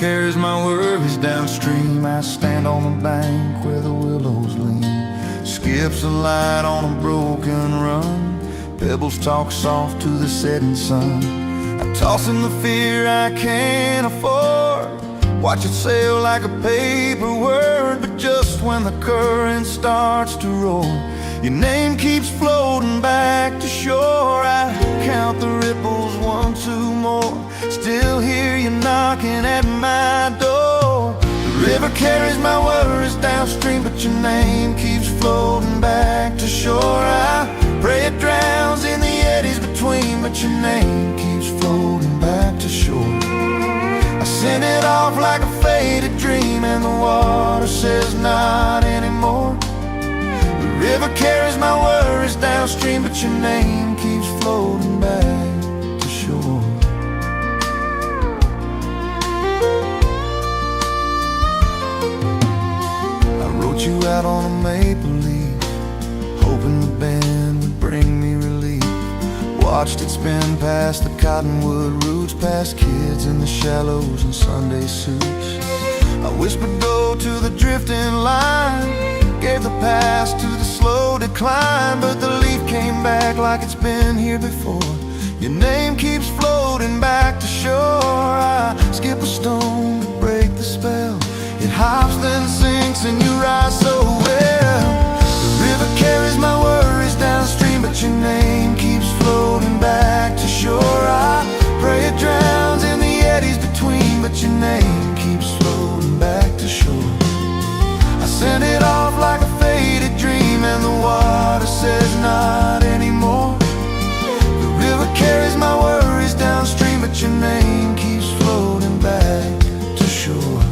carries my worries downstream. I stand on the bank where the willows lean. Skips a light on a broken run. Pebbles talk soft to the setting sun. I toss in the fear I can't afford. Watch it sail like a paper word. But just when the current starts to roll, your name keeps floating back to shore. I count the ripples, 1, 2 more. Still hear you knocking at my door. The river carries my worries downstream, but your name keeps floating back to shore. I pray it drowns in the eddies between, but your name keeps floating back to shore. I send it off like a faded dream, and the water says not anymore. The river carries my worries downstream, but your name keeps floating back to shore. I wrote you out on a maple leaf, hoping the bend would bring me relief. Watched it spin past the cottonwood roots, past kids in the shallows and Sunday suits. I whispered go to the drifting line, gave the pass to the slow decline. But the leaf came back like it's been here before. Your name keeps floating back to shore. I skip a stone to break the spell. It hops then sinks and you rise so well. The river carries my worries downstream, but your name keeps floating back to shore. I pray it drowns in the eddies between, but your name keeps floating back to shore. I send it off like a faded dream, and the water says not anymore. The river carries my worries downstream, but your name keeps floating back to shore.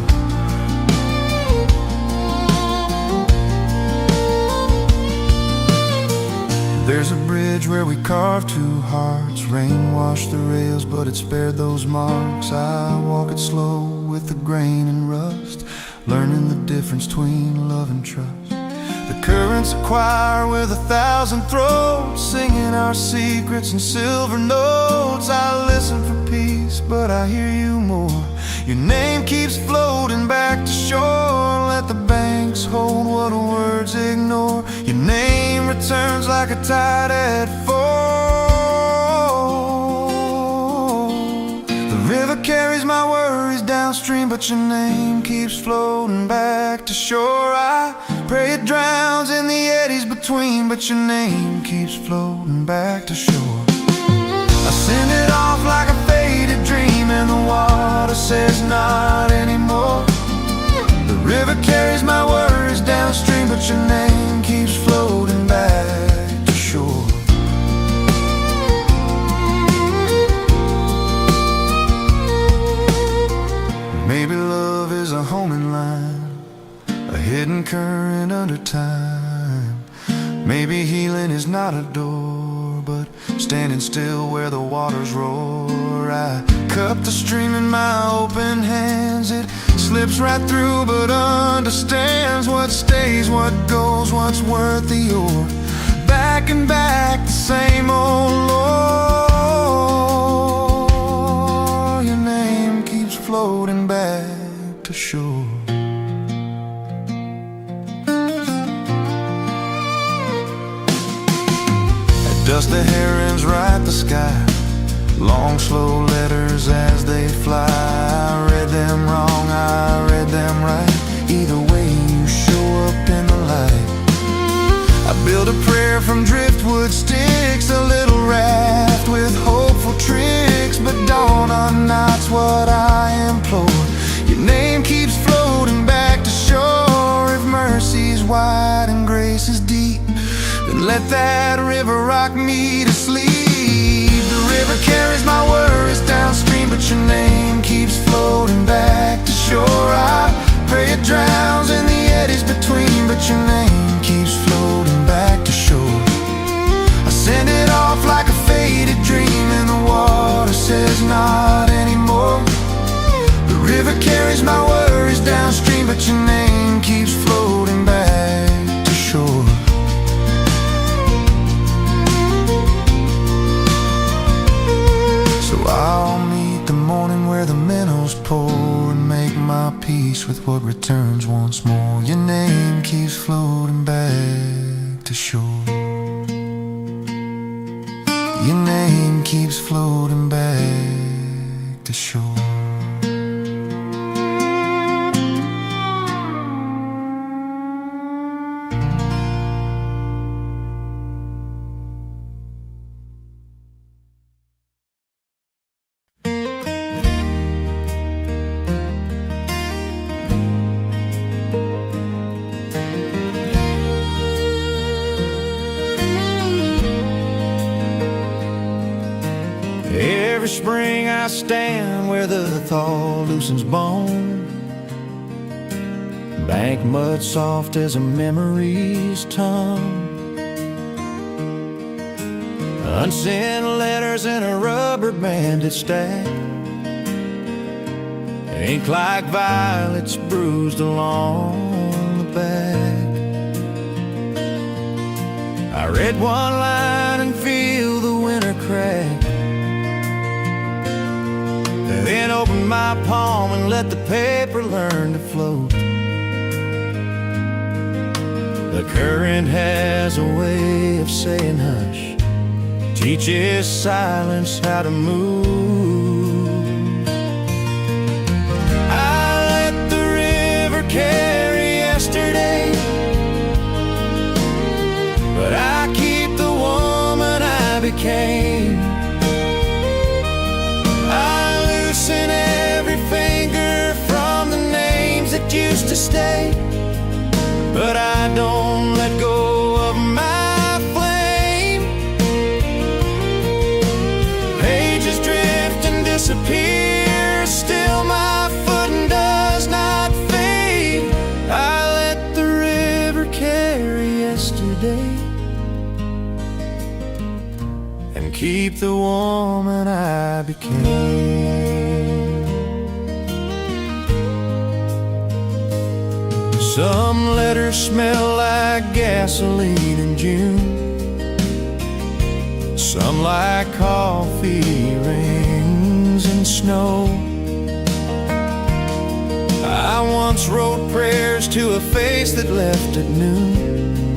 There's a bridge where we carved 2 hearts. Rain washed the rails, but it spared those marks. I walk it slow with the grain and rust, learning the difference between love and trust. The current's a choir with 1,000 throats, singing our secrets in silver notes. I listen for peace, but I hear you more. Your name keeps floating back to shore. Let the banks hold what words ignore. Your name returns like a tide at fall. The river carries my worries downstream, but your name keeps floating back to shore. I pray it drowns in the eddies between, but your name keeps floating back to shore. I send it off like a faded dream, and the water says not anymore. The river carries my worries downstream, but your name keeps floating back to shore. Maybe love is a homing line, a hidden current under time. Maybe healing is not a door, but standing still where the waters roar. I cup the stream in my open hands. It slips right through but understands what stays, what goes, what's worth the oar. Back and back, the same old lore. Your name keeps floating back to shore. Dust the herons write the sky, long slow letters as they fly. I read them wrong, I read them right. Either way you show up in the light. I build a prayer from driftwood sticks, a little raft with hopeful tricks. But dawn unknots what I implore. Your name keeps floating back to shore. If mercy's wide and grace is deep, then let that river rock me to sleep. The river carries my worries downstream, but your name keeps floating back to shore. I pray it drowns in the eddies between, but your name keeps floating back to shore. I send it off like a faded dream, and the water says not anymore. The river carries my worries downstream, but your name keeps floating back to shore. I'll meet the morning where the minnows pour and make turns once more. Your name keeps floating back to shore. Your name keeps floating back to shore. Every spring I stand where the thaw loosens bone, bank mud soft as a memory's tongue, unsent letters in a rubber banded stack, ink like violets bruised along the back. I read one line and feel the winter crack, then open my palm and let the paper learn to float. The current has a way of saying hush, teaches silence how to move. I let the river carry yesterday, but I keep the woman I became. In every finger from the names that used to stay, but I don't let go of my flame. Pages drift and disappear, still my footing does not fade. I let the river carry yesterday and keep the woman I became. Some letters smell like gasoline in June, some like coffee rings and snow. I once wrote prayers to a face that left at noon.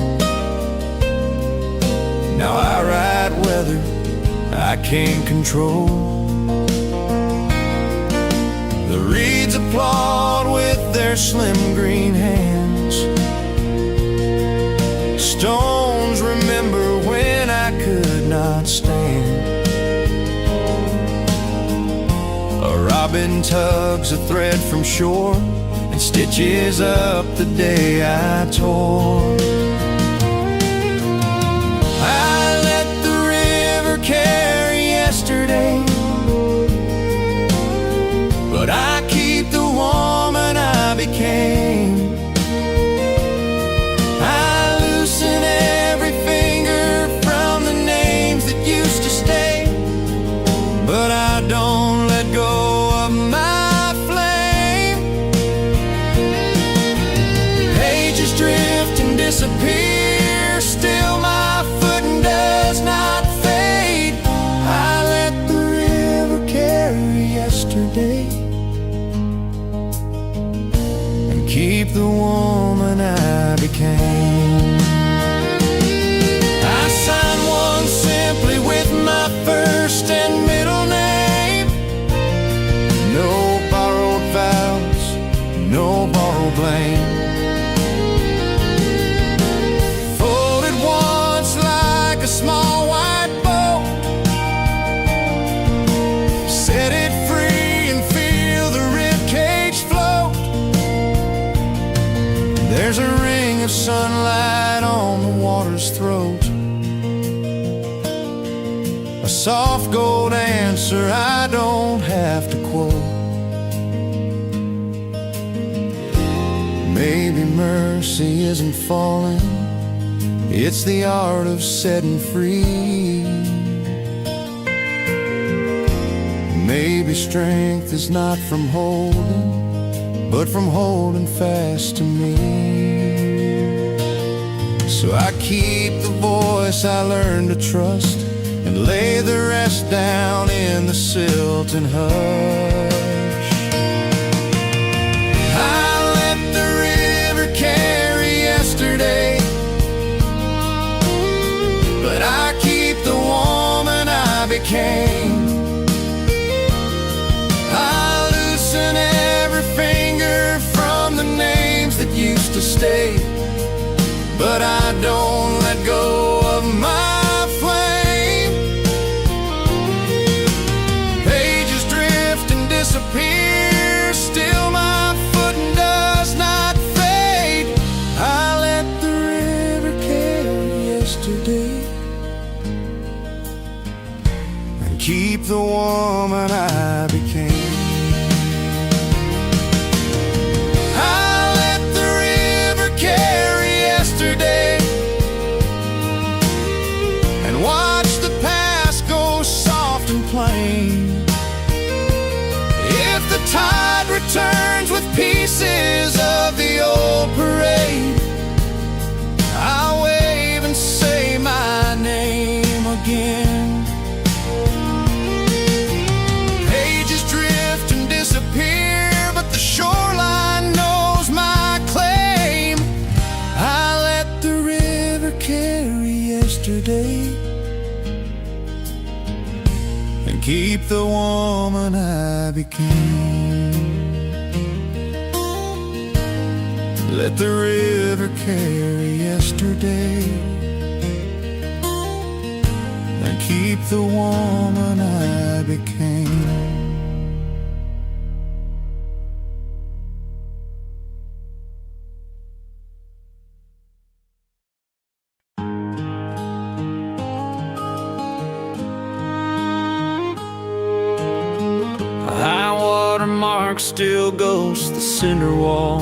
Now I write weather I can't control. The reeds applaud with their slim green hands. Stones remember when I could not stand. A robin tugs a thread from shore and stitches up the day I tore. I let the river carry yesterday, but I keep the woman I became. I loosen every finger from the names that used to stay, but I don't let go of my flame. Pages drift and disappear, still my footing does not fade. I let the river carry yesterday and keep the woman I became. I signed one simply with my first and middle name. No borrowed vows, no borrowed blame. Folded once like a small white boat, set it free and feel the ribcage float. There's a ring of sunlight on the water's throat, a soft gold answer I don't have to quote. Maybe mercy isn't falling, it's the art of setting free. Maybe strength is not from holding, but from holding fast to me. So I keep the voice I learned to trust and lay the rest down in the silt and hush. I let the but I don't let go of my flame. Pages drift and disappear, still my foot does not fade. I let the river carry yesterday and keep the woman I became. And watch the past go soft and plain. If the tide returns with pieces of the old parade, I'll wave and say my name again. Pages drift and disappear, but the shoreline knows my claim. I let the river carry yesterday and keep the woman I became. Let the river carry yesterday and keep the woman I became. High water mark still ghosts the cinder wall.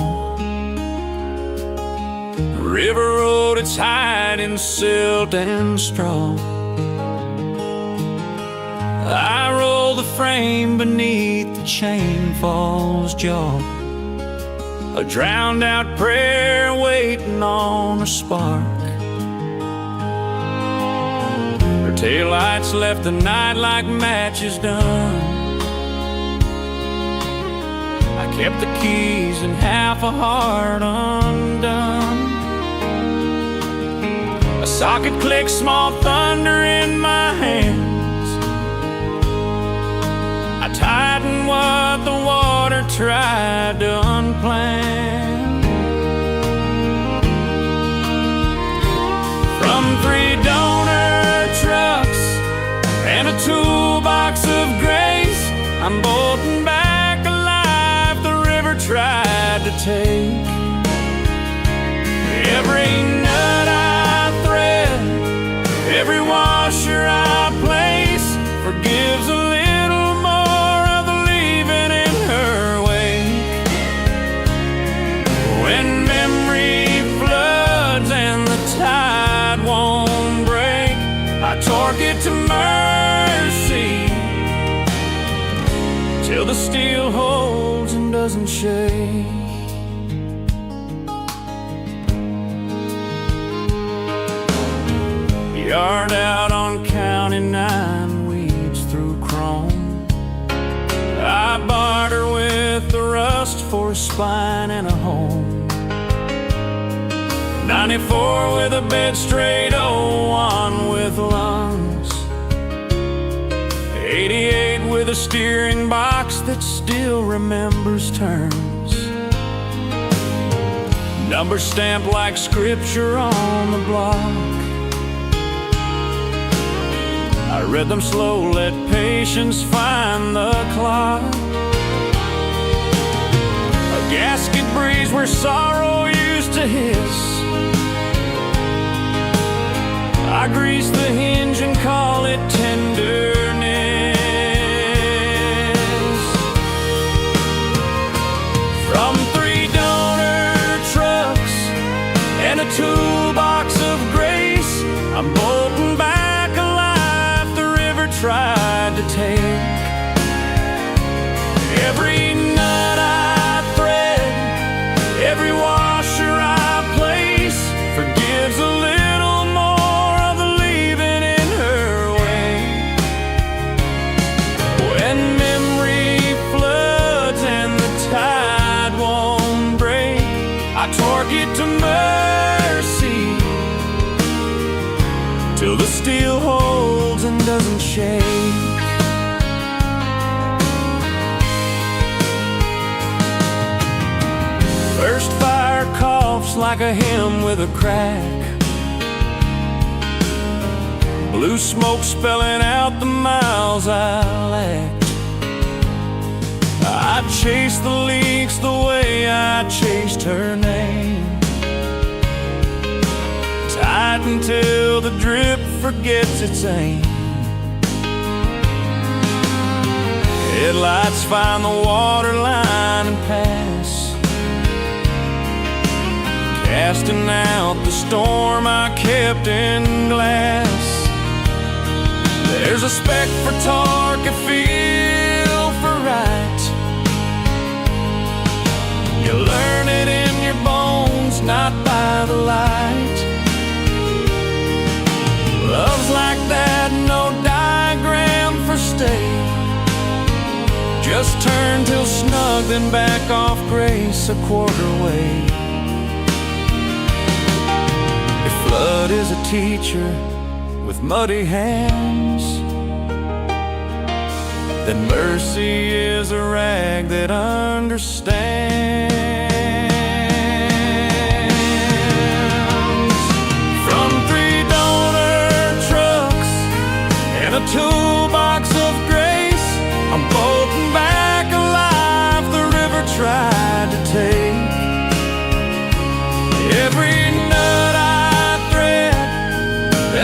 The river road its hide in silt and straw. I roll the frame beneath the chain fall's jaw, a drowned out prayer waiting on a spark. Her taillights left the night like matches done. I kept the keys and half a heart undone. A socket clicked, small thunder in my hands. I tightened what the water tried to unplan. From 3 donor trucks and a toolbox of grace, I'm bolting back. Tried to take every nut I thread, every washer I place, forgives a little more of the leaving in her wake. When memory floods and the tide won't break, I torque it to mercy till the steel holds and doesn't shake. Yard out on County 9, weeds through chrome. I barter with the rust for a spine and a home. 94 with a bed straight, 01 with lungs. 88 with a steering box that still remembers turns. Numbers stamped like scripture on the block. I read them slow, let patience find the clock. A gasket breeze where sorrow used to hiss. I grease the hinge and call it tenderness. From 3 donor trucks and a toolbox of grace, I'm bolting back a life the river tried to take. Every nut I thread, every washer I place, forgives a little more of the leaving in her way. When memory floods and the tide won't break, I torque it to mercy till the steel holds and doesn't shake. First fire coughs like a hymn with a crack. Blue smoke spelling out the miles I lacked. I chased the leaks the way I chased her name, tight until the drip forgets its aim. Headlights find the water line and pass, casting out the storm I kept in glass. There's a spec for torque, a feel for right. You learn it in your bones, not by the light. Love's like that, no diagram for stay. Just turn till snug, then back off grace a quarter way. If flood is a teacher with muddy hands, then mercy is a rag that understands. From 3 donor trucks and a toolbox of grace, I'm bolting back alive the river tried to take. Every nut I thread,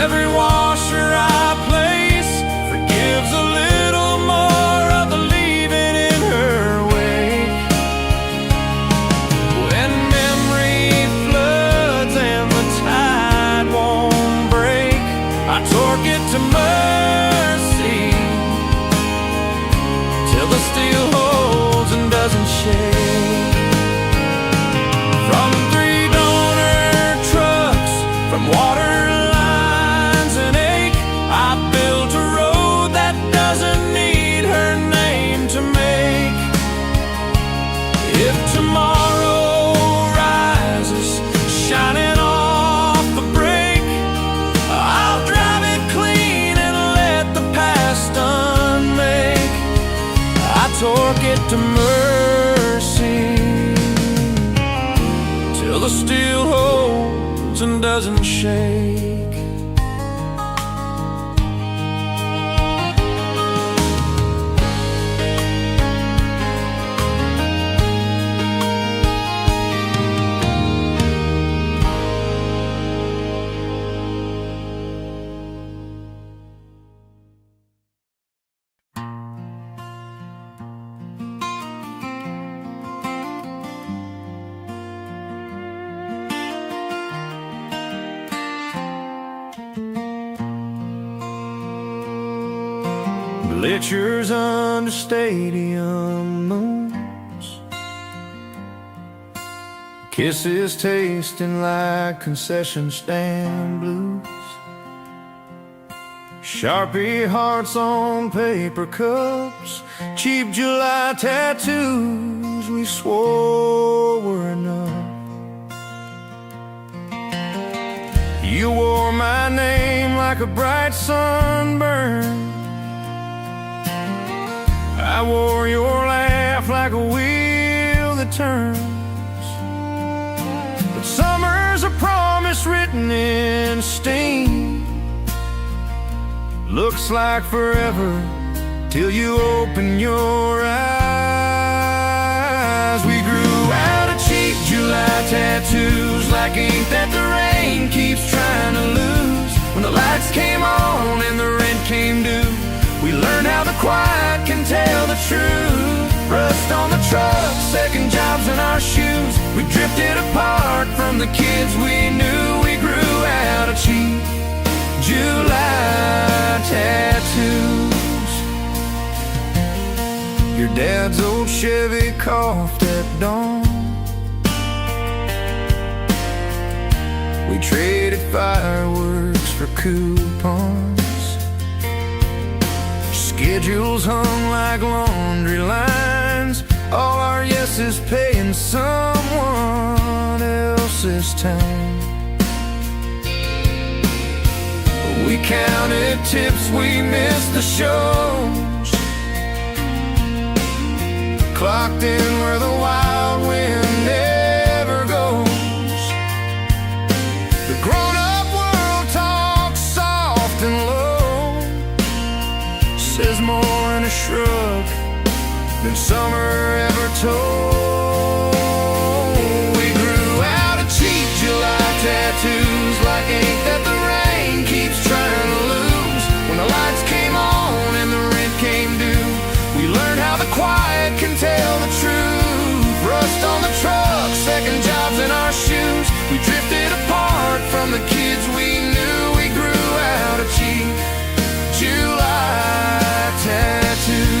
every washer I place, forgives a little more of the leaving in her wake. When memory floods and the tide won't break, I torque it to mercy till the steel holds and doesn't shake. From 3 donor trucks, from water lines and ache, I built a road that doesn't need her name to make. If tomorrow rises shining off the break, I'll drive it clean and let the past unmake. I torque it to mercy till the steel holds and doesn't shake. Bleachers under stadium moons, kisses tasting like concession stand blues, Sharpie hearts on paper cups, cheap July tattoos we swore were enough. You wore my name like a bright sunburn, I wore your laugh like a wheel that turns. But summer's a promise written in steam, looks like forever till you open your eyes. We grew out of cheap July tattoos like ink that the rain keeps trying to lose. When the lights came on and the rent came due, we learned how the quiet can tell the truth. Rust on the truck, second jobs in our shoes, we drifted apart from the kids we knew. We grew out of cheap July tattoos. Your dad's old Chevy coughed at dawn, we traded fireworks for coupons. Schedules hung like laundry lines, all our yeses paying someone else's time. We counted tips, we missed the shows, clocked in where the wild wind never goes. than summer ever told. We grew out of cheap July tattoos like ink that the rain keeps trying to lose. When the lights came on and the rent came due, we learned how the quiet can tell the truth. Rust on the truck, second jobs in our shoes. We drifted apart from the kids we knew. We grew out of cheap July tattoos.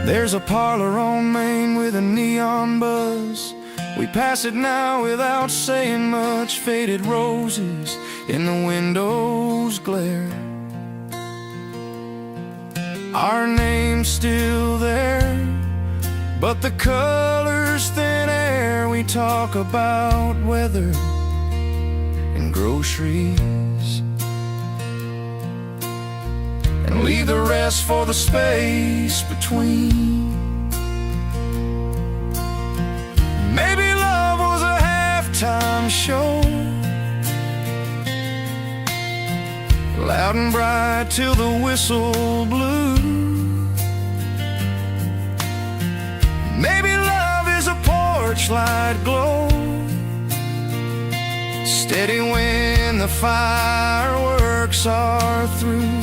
There's a parlor on Main with a neon buzz. We pass it now without saying much. Faded roses in the windows glare. Our name's still there, but the color's thin air. We talk about weather and groceries, and leave the rest for the space between. Maybe love was a halftime show, loud and bright till the whistle blew. Maybe love is a porch light glow, steady when the fireworks are through.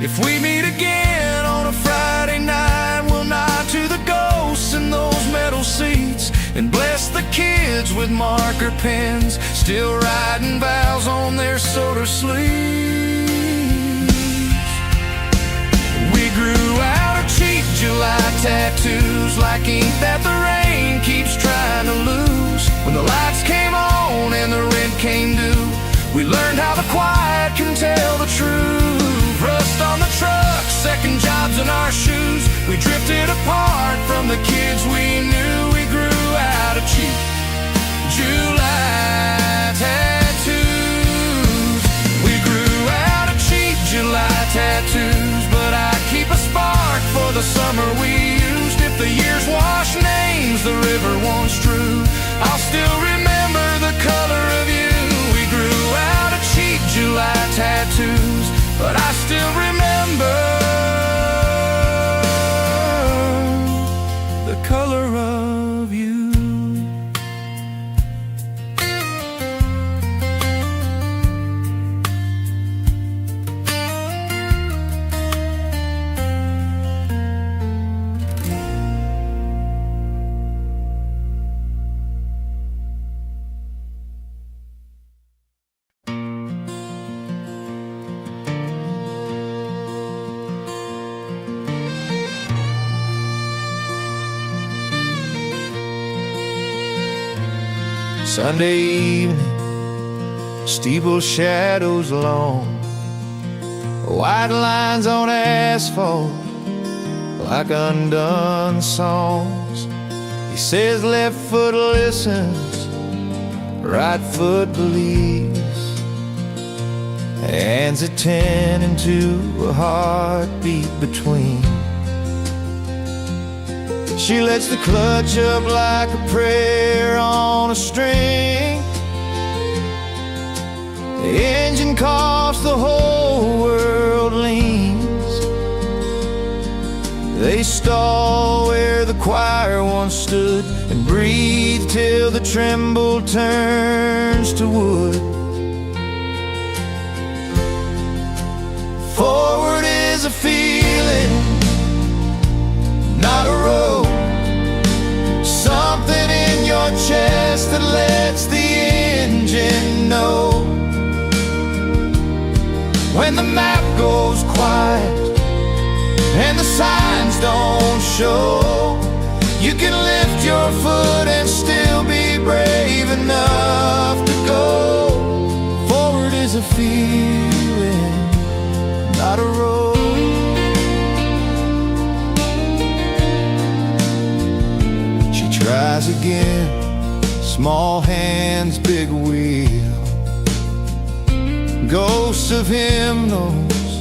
If we meet again on a Friday night, we'll nod to the ghosts in those metal seats and bless the kids with marker pens, still writing vows on their soda sleeves. We grew out of cheap July tattoos like ink that the rain keeps trying to lose. When the lights came on and the rent came due, we learned how the quiet can tell the truth. Rust on the truck, second jobs in our shoes. We drifted apart from the kids we knew. We grew out of cheap July tattoos. We grew out of cheap July tattoos, but I keep a spark for the summer we used. If the years wash names the river once drew, I'll still remember the color of you. We grew out of cheap July tattoos, but I still remember the color of you. Sunday evening, steeple shadows long, white lines on asphalt like undone songs. He says left foot listens, right foot believes. Hands at 10 into a heartbeat between. She lets the clutch up like a prayer on a string. The engine coughs, the whole world leans. They stall where the choir once stood and breathe till the tremble turns to wood. Forward is a feeling, not a road. Something in your chest that lets the engine know. When the map goes quiet and the signs don't show, you can lift your foot and still be brave enough to go. Forward is a feeling, not a road. Tries again, small hands, big wheel. Ghosts of hymnals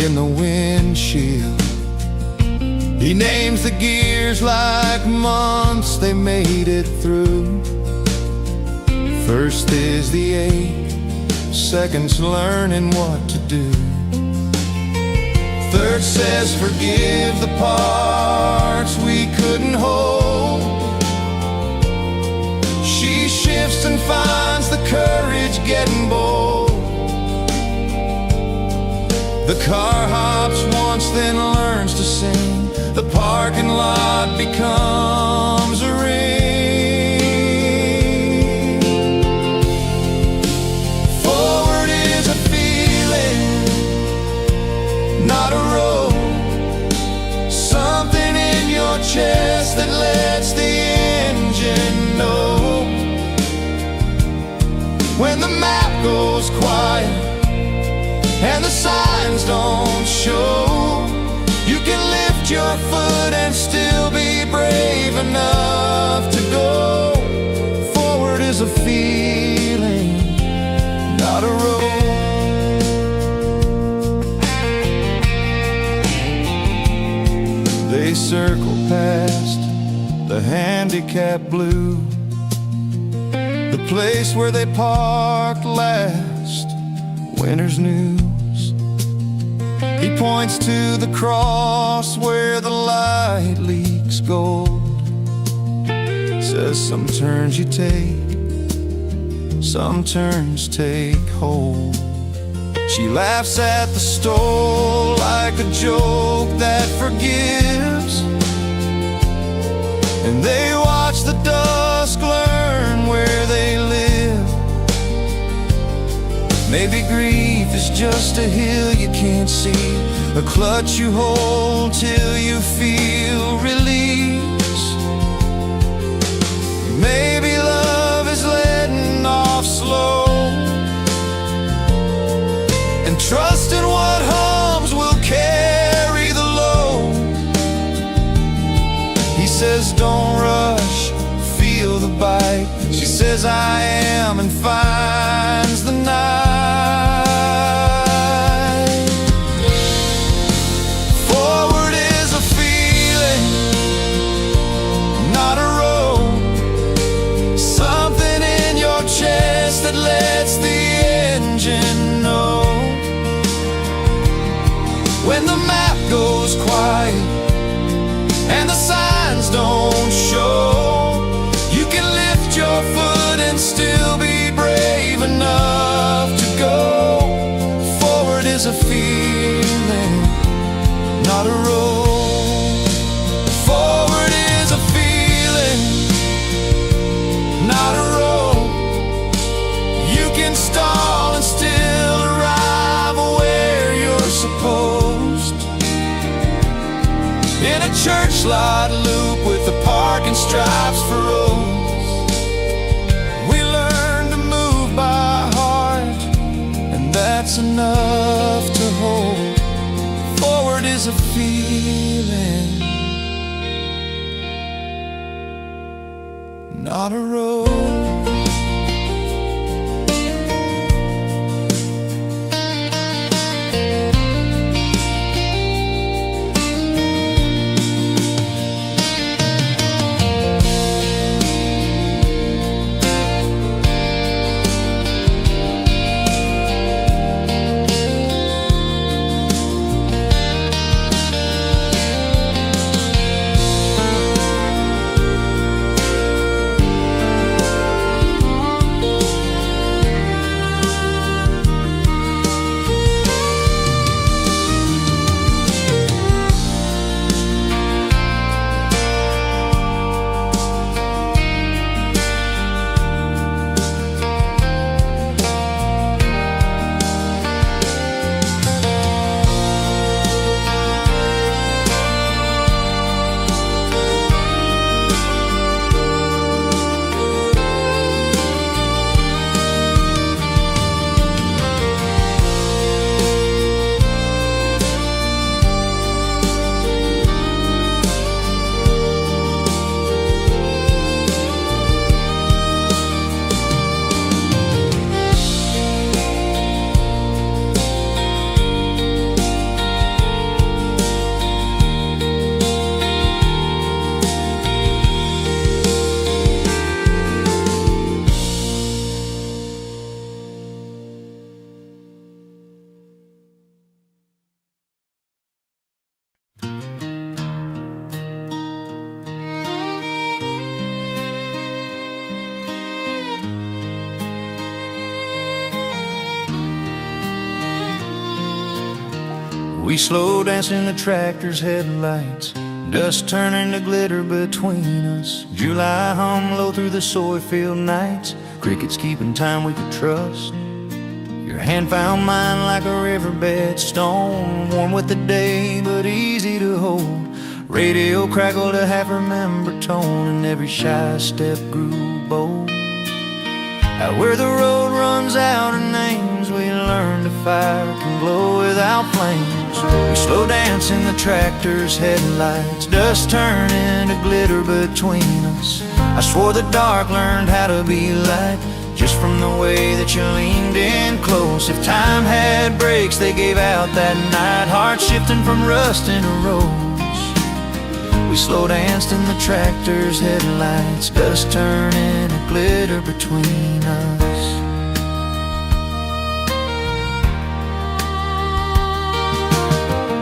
in the windshield. He names the gears like months they made it through. First is the ache, second's learning what to do. Third says forgive the parts we couldn't hold. She shifts and finds the courage getting bold. The car hops once, then learns to sing. The parking lot becomes a ring. Forward is a feeling, not a road. Something in your chest that lets the engine know. When the map goes quiet and the signs don't show, you can lift your foot and still be brave enough to go. Forward is a feeling, not a road. They circle past the handicap blue, the place where they parked last, winter's news. He points to the cross where the light leaks gold. Says some turns you take, some turns take hold. She laughs at the stole like a joke that forgives, and they watch the dusk learn where they live. Maybe grief is just a hill you can't see, a clutch you hold till you feel release. Maybe love is letting off slow and trusting what hums will carry the load. He says don't rush, feel the bite. She says I am, and finds the night. Forward is a feeling, not a road. Something in your chest that lets the engine know. When the map goes quiet and the signs don't show, you can lift your foot and still be brave enough to go. Forward is a feeling, not a road. Forward is a feeling, not a road. You can stall and still arrive where you're supposed. In a church lot loop with the parking stripes for roads, we learn to move by heart, and that's enough to hold. Forward is a feeling, not a road. We slow dance in the tractor's headlights, dust turning to glitter between us. July hum low through the soy field nights, crickets keeping time we could trust. Your hand found mine like a riverbed stone, warm with the day but easy to hold. Radio crackled a half-remembered tone, and every shy step grew bold. Out where the road runs out of names, we learned a fire can glow without flames. We slow dance in the tractor's headlights, dust turning to glitter between us. I swore the dark learned how to be light, just from the way that you leaned in close. If time had brakes, they gave out that night, hearts shifting from rust into rose. We slow danced in the tractor's headlights, dust turning to glitter between us.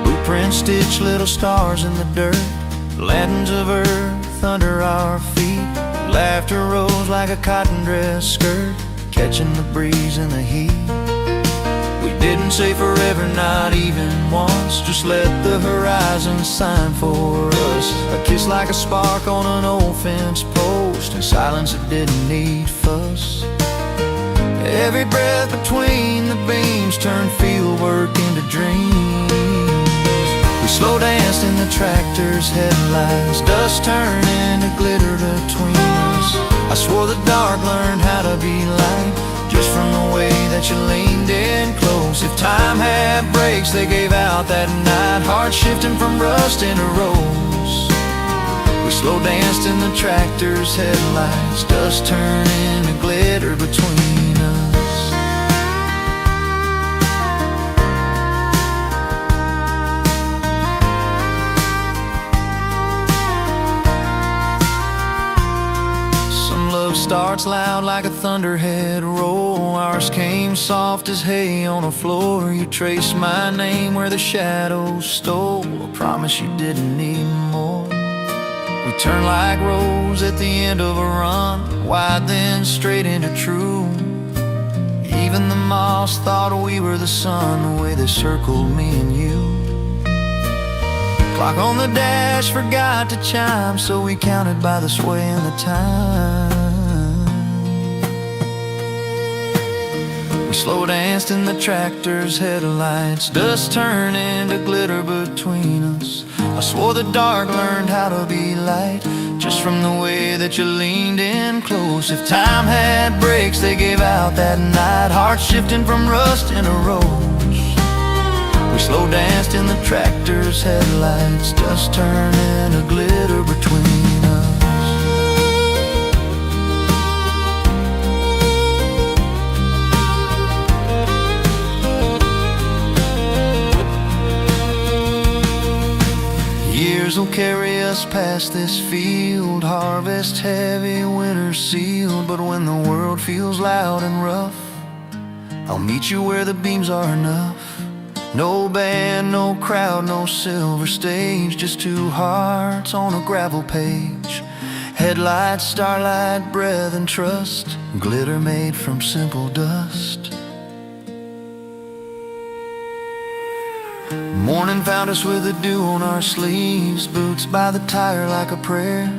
Blueprints stitch little stars in the dirt, lanterns of earth under our feet. Laughter rose like a cotton dress skirt, catching the breeze and the heat. We didn't say forever, not even once, just let the horizon sign for us. A kiss like a spark on an old fence post, and silence that didn't need fuss. Every breath between the beams turned field work into dreams. We slow danced in the tractor's headlights, dust turning to glitter between us. I swore the dark learned how to be light, just from the way that you leaned in close. If time had brakes, they gave out that night, hearts shifting from rust into rose. We slow danced in the tractor's headlights, dust turning to glitter between us. Starts loud like a thunderhead roll, ours came soft as hay on a floor. You traced my name where the shadows stole, I promise you didn't need more. We turned like roads at the end of a run, wide then straight into true. Even the moss thought we were the sun, the way they circled me and you. Clock on the dash forgot to chime, so we counted by the sway and the time. We slow danced in the tractor's headlights, dust turning to glitter between us. I swore the dark learned how to be light, just from the way that you leaned in close. If time had brakes, they gave out that night, hearts shifting from rust into rose. We slow danced in the tractor's headlights, dust turning to glitter between us. Years will carry us past this field, harvest heavy, winter sealed. But when the world feels loud and rough, I'll meet you where the beams are enough. No band, no crowd, no silver stage, just two hearts on a gravel page. Headlights, starlight, breath and trust, glitter made from simple dust. Morning found us with the dew on our sleeves, boots by the tire like a prayer.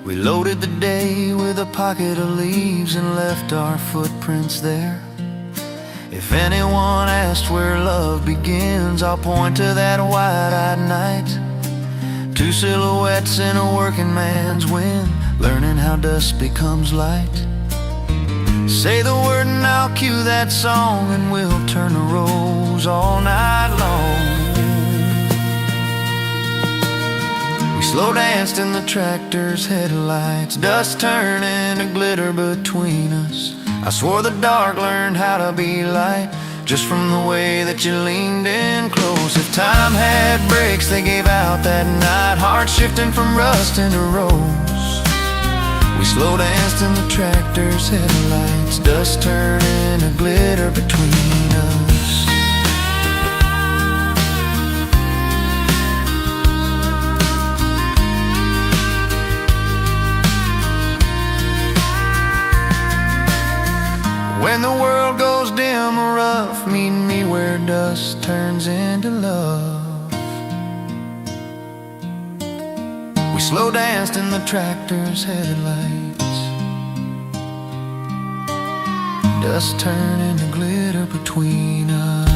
We loaded the day with a pocket of leaves and left our footprints there. If anyone asked where love begins, I'll point to that wide-eyed night. Two silhouettes in a working man's wind, learning how dust becomes light. Say the word and I'll cue that song, and we'll turn the rows all night long. We slow danced in the tractor's headlights, dust turning to glitter between us. I swore the dark learned how to be light, just from the way that you leaned in close. If time had brakes, they gave out that night, hearts shifting from rust into rose. We slow danced in the tractor's headlights, dust turning to glitter between us. When the world goes dim or rough, meet me where dust turns into love. We slow danced in the tractor's headlights. Dust turned into glitter between us.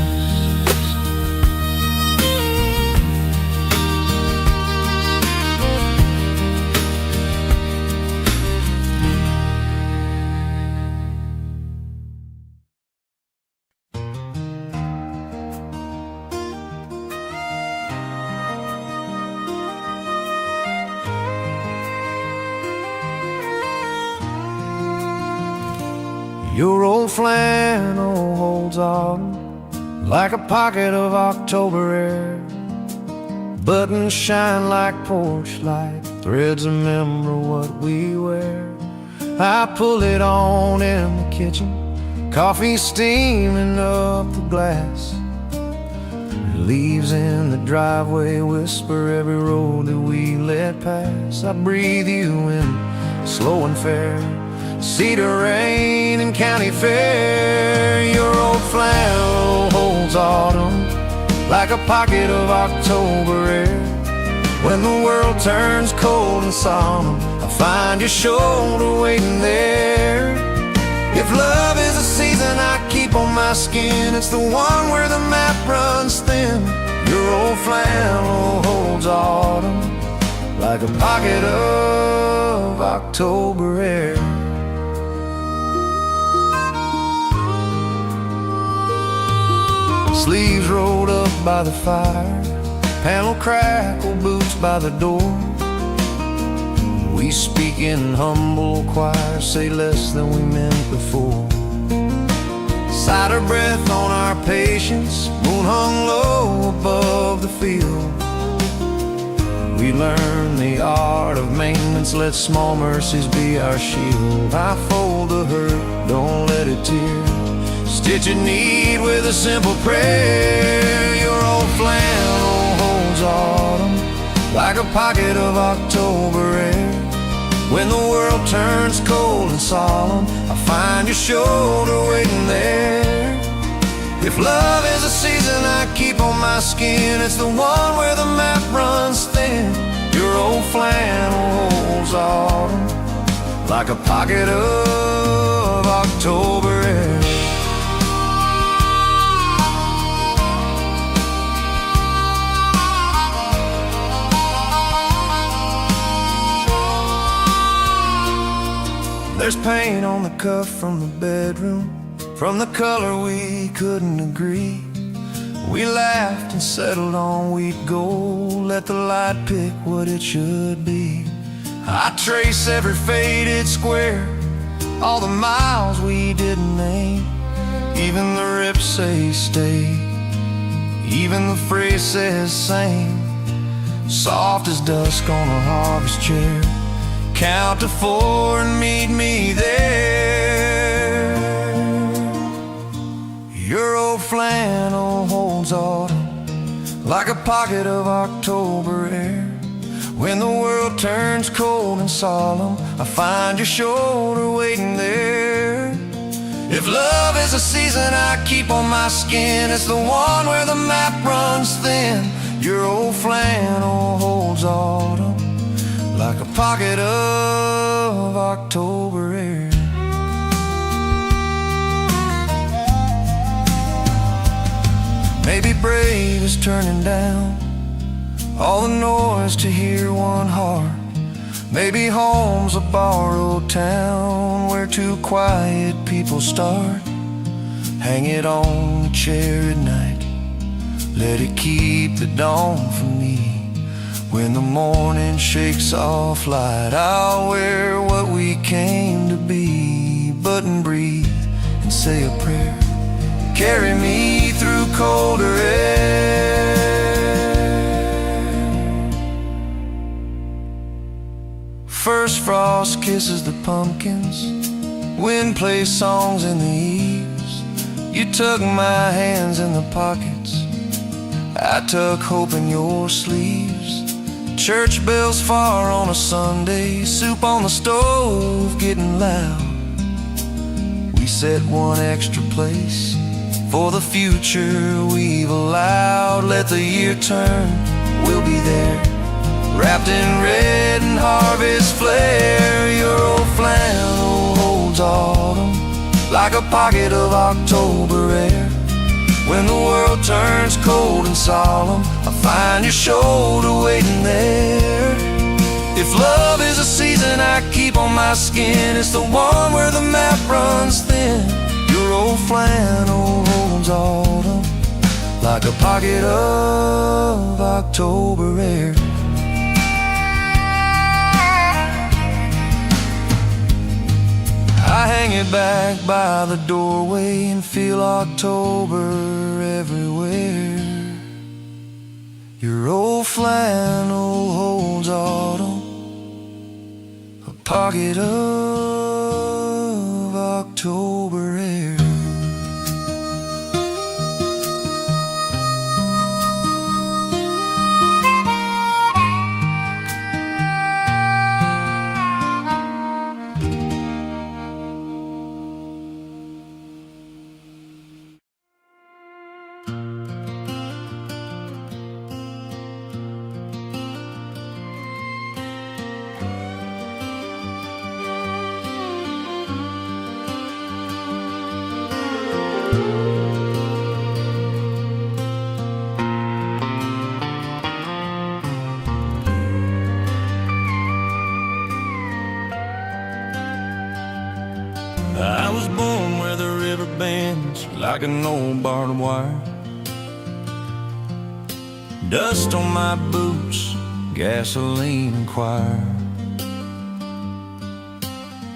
Your old flannel holds autumn like a pocket of October air. Buttons shine like porch light, threads remember what we wear. I pull it on in the kitchen, coffee steaming up the glass. Leaves in the driveway whisper every road that we let pass. I breathe you in, slow and fair, Cedar Rain and County Fair. Your old flannel holds autumn like a pocket of October air. When the world turns cold and solemn, I find your shoulder waiting there. If love is a season I keep on my skin, it's the one where the map runs thin. Your old flannel holds autumn like a pocket of October air. Sleeves rolled up by the fire, panel crackle, boots by the door. We speak in humble choir, say less than we meant before. Cider breath on our patience, moon hung low above the field. We learn the art of maintenance, let small mercies be our shield. I fold the hurt, don't let it tear, stitch a need with a simple prayer. Your old flannel holds autumn like a pocket of October air. When the world turns cold and solemn, I find your shoulder waiting there. If love is a season I keep on my skin, it's the one where the map runs thin. Your old flannel holds autumn like a pocket of October air. There's paint on the cuff from the bedroom, from the color we couldn't agree. We laughed and settled on we'd go, let the light pick what it should be. I trace every faded square, all the miles we didn't name. Even the rips say stay, even the phrase says same. Soft as dusk on a harvest chair, count to 4 and meet me there. Your old flannel holds autumn like a pocket of October air. When the world turns cold and solemn, I find your shoulder waiting there. If love is a season I keep on my skin, it's the one where the map runs thin. Your old flannel holds autumn like a pocket of October air. Maybe brave is turning down all the noise to hear one heart. Maybe home's a borrowed town where two quiet people start. Hang it on the chair at night, let it keep the dawn for me. When the morning shakes off light, I'll wear what we came to be. Button breathe and say a prayer, carry me through colder air. First frost kisses the pumpkins, wind plays songs in the eaves. You tuck my hands in the pockets, I tuck hope in your sleeves. Church bells far on a Sunday, soup on the stove getting loud. We set one extra place for the future we've allowed. Let the year turn, we'll be there, wrapped in red and harvest flare. Your old flannel holds autumn like a pocket of October air. When the world turns cold and solemn, I find your shoulder waiting there. If love is a season I keep on my skin, it's the one where the map runs thin. Your old flannel holds autumn like a pocket of October air. I hang it back by the doorway and feel October everywhere. Your old flannel holds autumn, a pocket of October air. I was born where the river bends like an old barbed wire. Dust on my boots, gasoline and choir.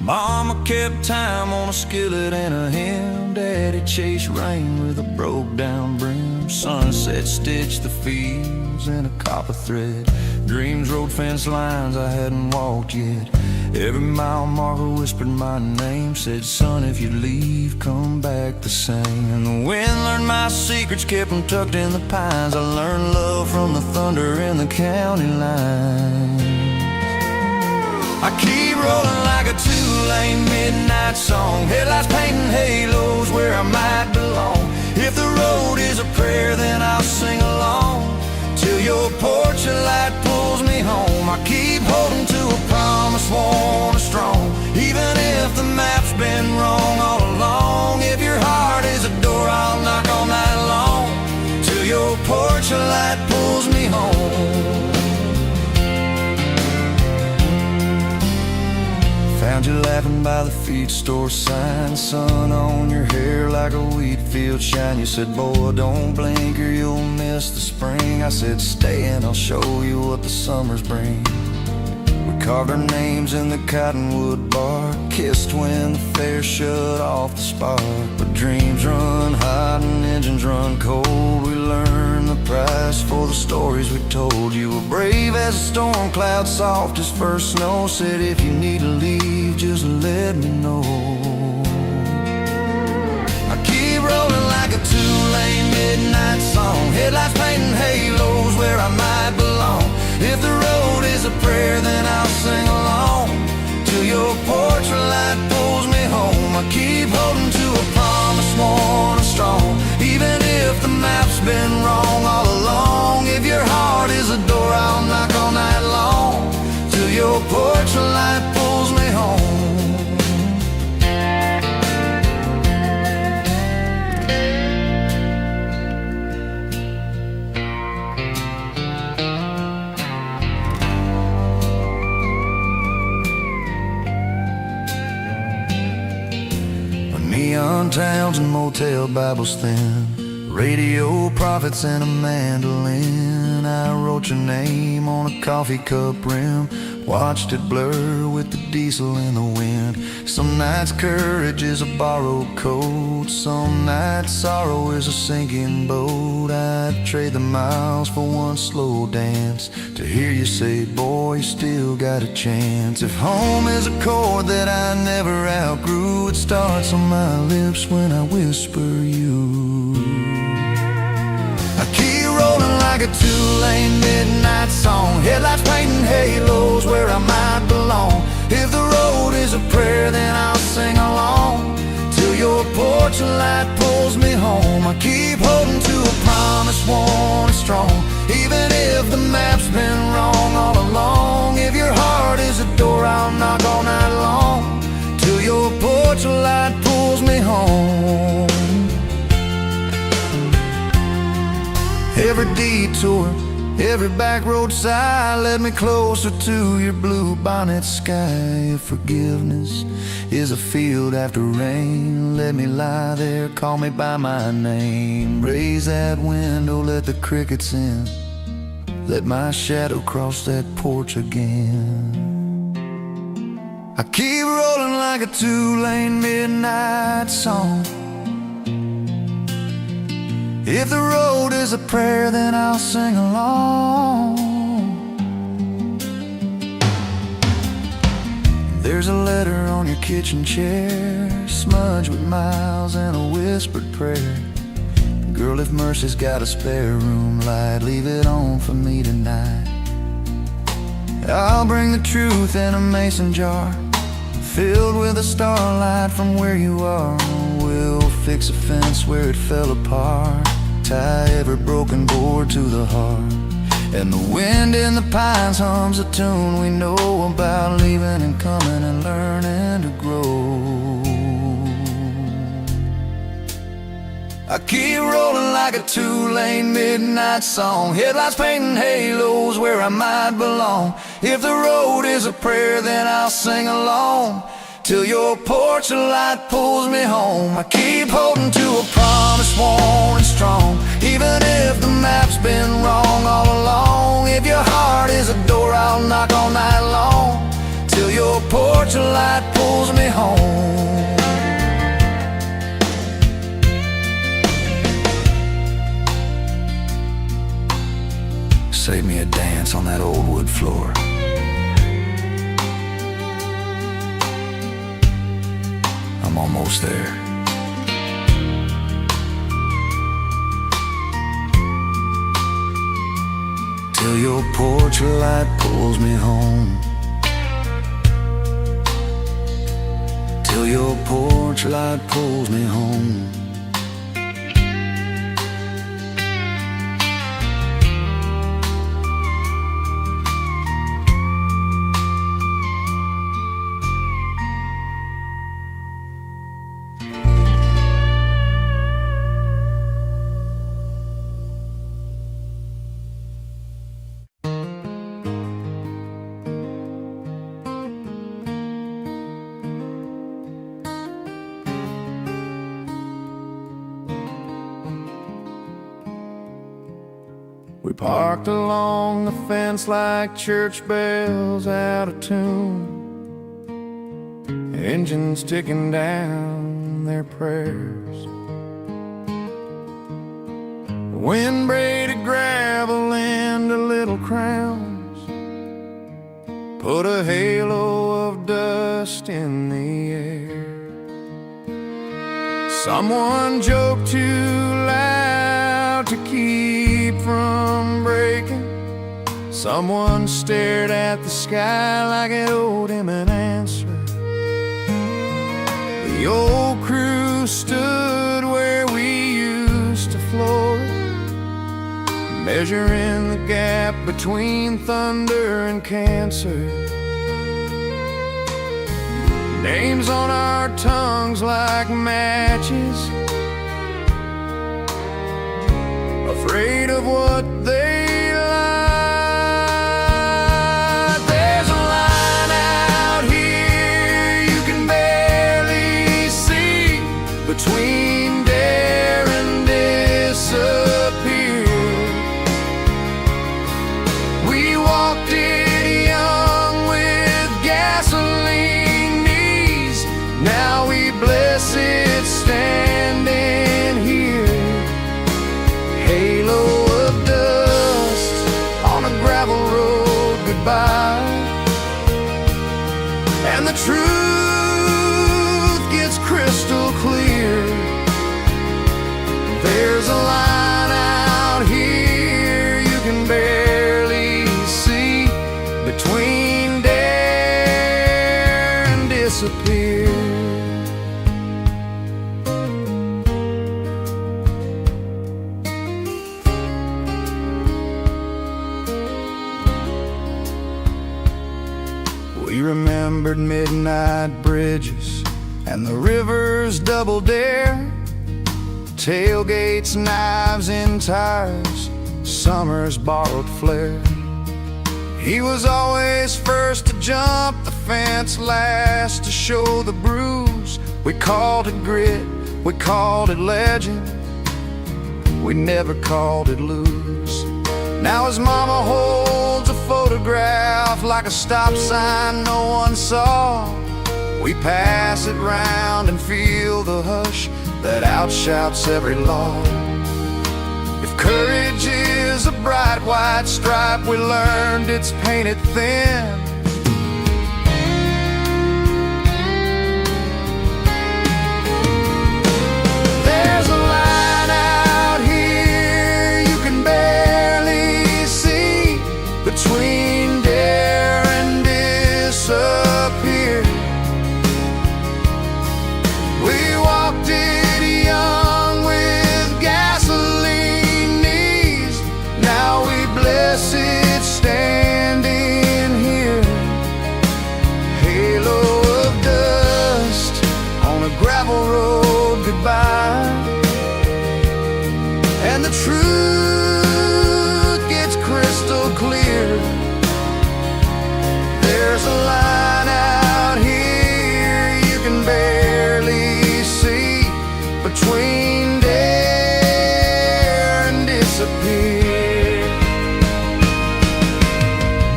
Mama kept time on a skillet and a hymn. Daddy chased rain with a broke down brim. Sunset stitched the fields in a copper thread. Dreams rode fence lines I hadn't walked yet. Every mile marker whispered my name, said, son, if you leave, come back the same. And the wind learned my secrets, kept them tucked in the pines. I learned love from the thunder in the county line. I keep rolling like a two-lane midnight song, headlights painting halos where I might belong. If the road is a prayer, then I'll sing along till your porch light pulls me home. I keep holding to a promise, one strong, even if the map's been wrong all along. If your heart is a door, I'll knock all night long till your porch light pulls me home. Found you laughing by the feed store sign, sun on your hair like a wheat field shine. You said, boy, don't blink or you'll miss the spring. I said, stay and I'll show you what the summers bring. We carved our names in the cottonwood bark, kissed when the fair shut off the spark. But dreams run hot and engines run cold. We learned the price for the stories we told. You were brave as a storm cloud, soft as first snow. Said if you need to leave, just let me know. I keep rolling like a two-lane midnight song, headlights painting halos where I might belong. If the road is a prayer, then I'll sing along till your porch light pulls me home. I keep holding to a promise, one and strong, even if the map's been wrong all along. If your heart is a door, I'll knock all night long till your porch light pulls me home. Neon towns and motel Bibles thin, radio prophets and a mandolin. I wrote your name on a coffee cup rim, watched it blur with the diesel in the wind. Some nights courage is a borrowed coat, some nights sorrow is a sinking boat. I'd trade the miles for one slow dance, to hear you say, boy, you still got a chance. If home is a chord that I never outgrew, it starts on my lips when I whisper you. I keep rolling like a two-lane midnight song, headlights painting halos where I might belong. If the road is a prayer, then I'll sing along till your porch light pulls me home. I strong. Even if the map's been wrong all along, if your heart is a door, I'll knock all night long till your porch light pulls me home. Every detour, every back road sigh led me closer to your blue bonnet sky. If forgiveness is a field after rain, let me lie there, call me by my name. Raise that window, let the crickets in, let my shadow cross that porch again. I keep rolling like a two-lane midnight song. If the road is a prayer, then I'll sing along. There's a letter on your kitchen chair, smudged with miles and a whispered prayer. Girl, if mercy's got a spare room light, leave it on for me tonight. I'll bring the truth in a mason jar, filled with a starlight from where you are. We'll fix a fence where it fell apart, tie every broken board to the heart. And the wind in the pines hums a tune we know about, leaving and coming and learning to grow. I keep rolling like a two-lane midnight song, headlights painting halos where I might belong. If the road is a prayer, then I'll sing along till your porch light pulls me home. I keep holding to a promise, worn and strong, even if the map's been wrong all along. If your heart is a door, I'll knock all night long till your porch light pulls me home. Save me a dance on that old wood floor. I'm almost there. Till your porch light pulls me home. Till your porch light pulls me home. We parked along the fence like church bells out of tune, engines ticking down their prayers. Wind braided gravel into little crowns, put a halo of dust in the air. Someone joked too loud to keep from breaking. Someone stared at the sky like it owed him an answer. The old crew stood where we used to floor it, measuring the gap between thunder and cancer. Names on our tongues like matches, afraid of what they lied. There's a line out here you can barely see, between dare and disappear. We walked it young with gasoline knees, now we bless it. remembered midnight bridges and the river's double dare, tailgates, knives in tires, summer's borrowed flair. He was always first to jump the fence, last to show the bruise. We called it grit, we called it legend, we never called it lose. Now his mama holds a photograph like a stop sign no one saw. We pass it round and feel the hush that outshouts every law. If courage is a bright white stripe, we learned it's painted thin. There's a line out here you can barely see, between dare and disappear. We walked it young with gasoline knees. Now we bless it standing here. Halo of dust on a gravel road goodbye. And the truth gets crystal clear. There's a line out here you can barely see, between dare and disappear.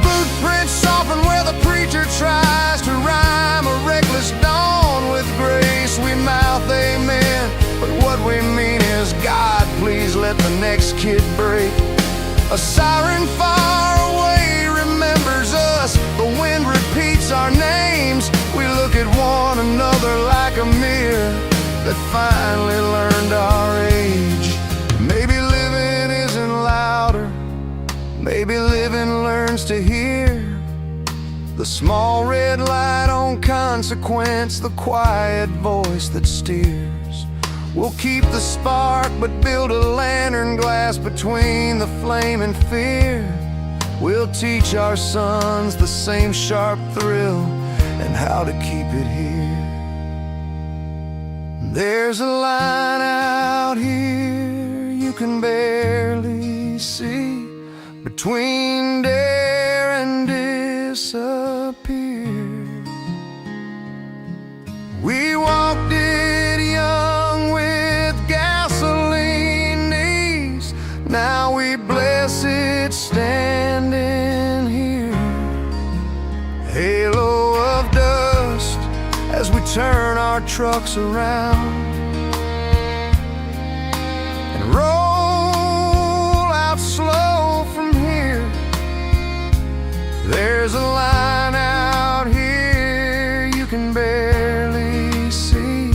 Boot prints soften where the preacher tries to rhyme a reckless dawn with grace. We mouth amen, but what we mean is, God, please let the next kid break. A siren far away remembers us, the wind repeats our names. We look at one another like a mirror that finally learned our age. Maybe living isn't louder, maybe living learns to hear. The small red light on consequence, the quiet voice that steers. We'll keep the spark but build a lantern glass between the flame and fear. We'll teach our sons the same sharp thrill and how to keep it here. There's a line out here you can barely see, between dare and disappear. We walked it young with gasoline knees. Now we bless it standing here. Halo of dust as we turn our trucks around and roll out slow from here. There's a line out here you can barely see,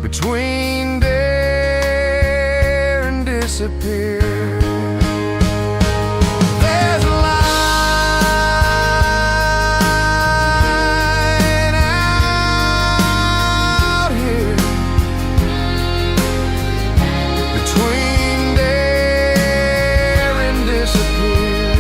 between dare and disappear. There's a line out here, between dare and disappear.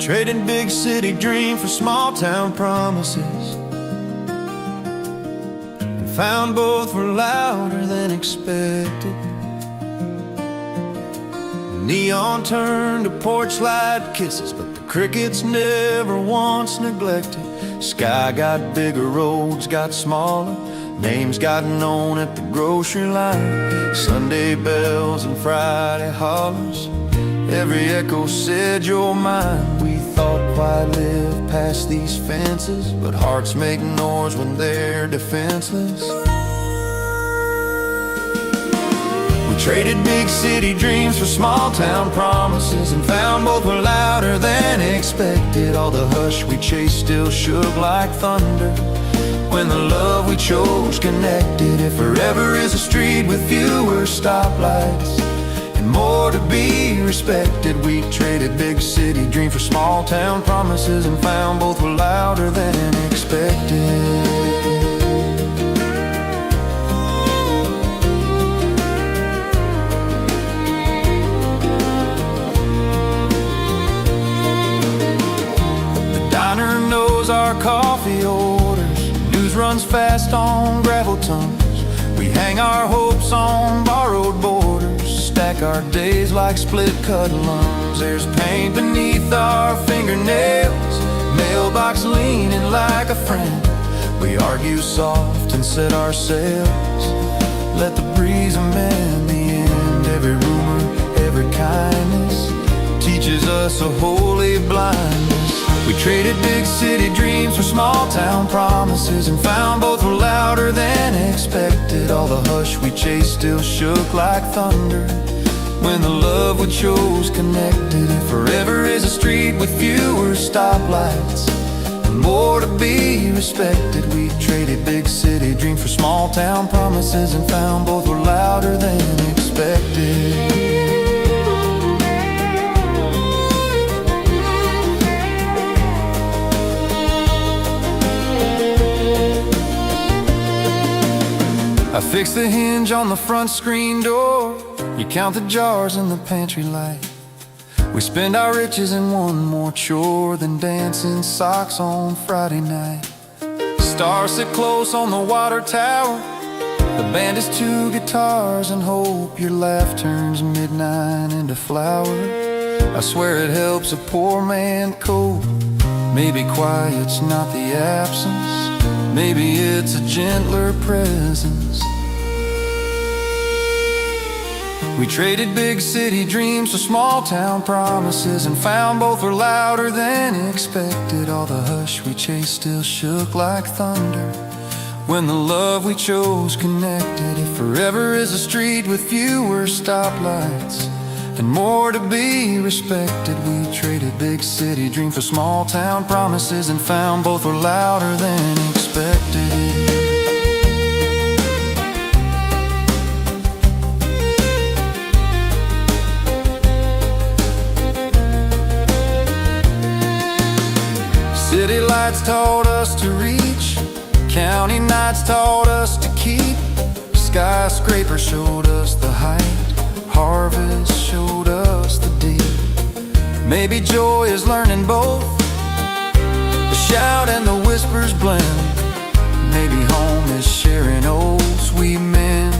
traded big city dreams for small town promises, and found both were louder than expected. Neon turned to porch light kisses, but the crickets never once neglected. Sky got bigger, roads got smaller, names got known at the grocery line. Sunday bells and Friday hollers, every echo said you're mine. We thought quiet lived past these fences, but hearts make noise when they're defenseless. We traded big city dreams for small town promises, and found both were louder than expected. All the hush we chased still shook like thunder when the love we chose connected. If forever is a street with fewer stoplights and more to be respected, we traded big city dream for small town promises, and found both were louder than expected. The diner knows our coffee orders, news runs fast on gravel tongues. We hang our hopes on borrowed borders, stack our days like split-cut lungs. There's paint beneath our fingernails, mailbox leaning like a friend. We argue soft and set our sails, let the breeze amend the end. Every rumor, every kindness teaches us a holy blindness. We traded big city dreams for small town promises, and found both were louder than expected. All the hush we chased still shook like thunder when the love we chose connected. If forever is a street with fewer stoplights and more to be respected, we traded big city dreams for small town promises, and found both were louder than expected. I fix the hinge on the front screen door, you count the jars in the pantry light. We spend our riches in one more chore than dancing socks on Friday night. Stars sit close on the water tower, the band is two guitars and hope. Your laugh turns midnight into flower, I swear it helps a poor man cope. Maybe quiet's not the absence, maybe it's a gentler presence. We traded big city dreams for small town promises, and found both were louder than expected. All the hush we chased still shook like thunder when the love we chose connected. If forever is a street with fewer stoplights and more to be respected, we traded big city dream for small town promises, and found both were louder than expected. City lights taught us to reach, county nights taught us to keep. Skyscraper showed us the height, harvest showed us the deep. Maybe joy is learning both, the shout and the whispers blend. Maybe home is sharing old sweet men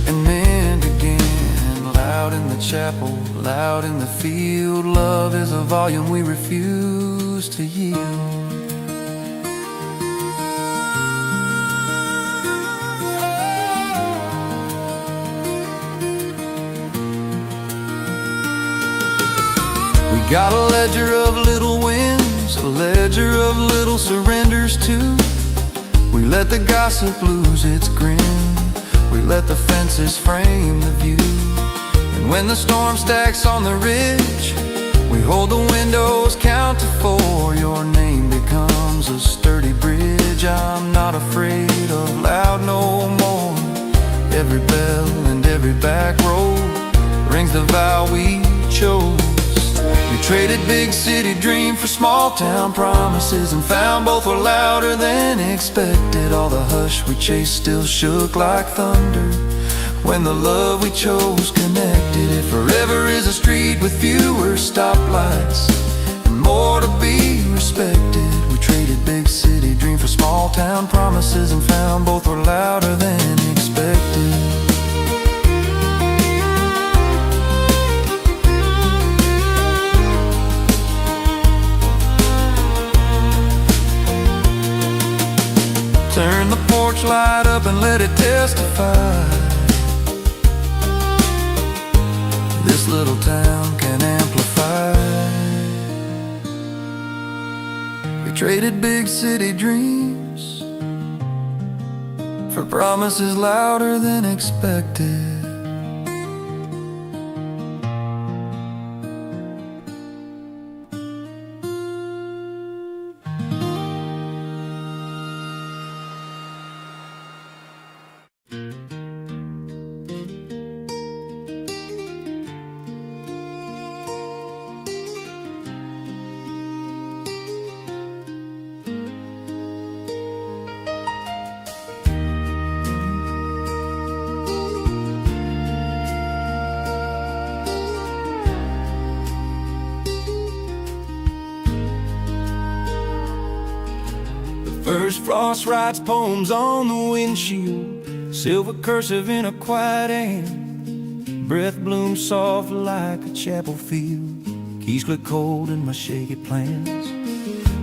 and mend again. Loud in the chapel, loud in the field, love is a volume we refuse to yield. We got a ledger of little wins, a ledger of little surrenders too. We let the gossip lose its grin, we let the fences frame the view. And when the storm stacks on the ridge, we hold the windows, count to 4. Your name becomes a sturdy bridge. I'm not afraid of loud no more. Every bell and every back road rings the vow we chose. We traded big city dream for small town promises, and found both were louder than expected. All the hush we chased still shook like thunder when the love we chose connected. If forever is a street with fewer stoplights and more to be respected. We traded big city dream for small town promises and found both were louder than expected. Turn the porch light up and let it testify. This little town can amplify. We traded big city dreams for promises louder than expected. First frost writes poems on the windshield, silver cursive in a quiet hand. Breath blooms soft like a chapel field, keys click cold in my shaky plans.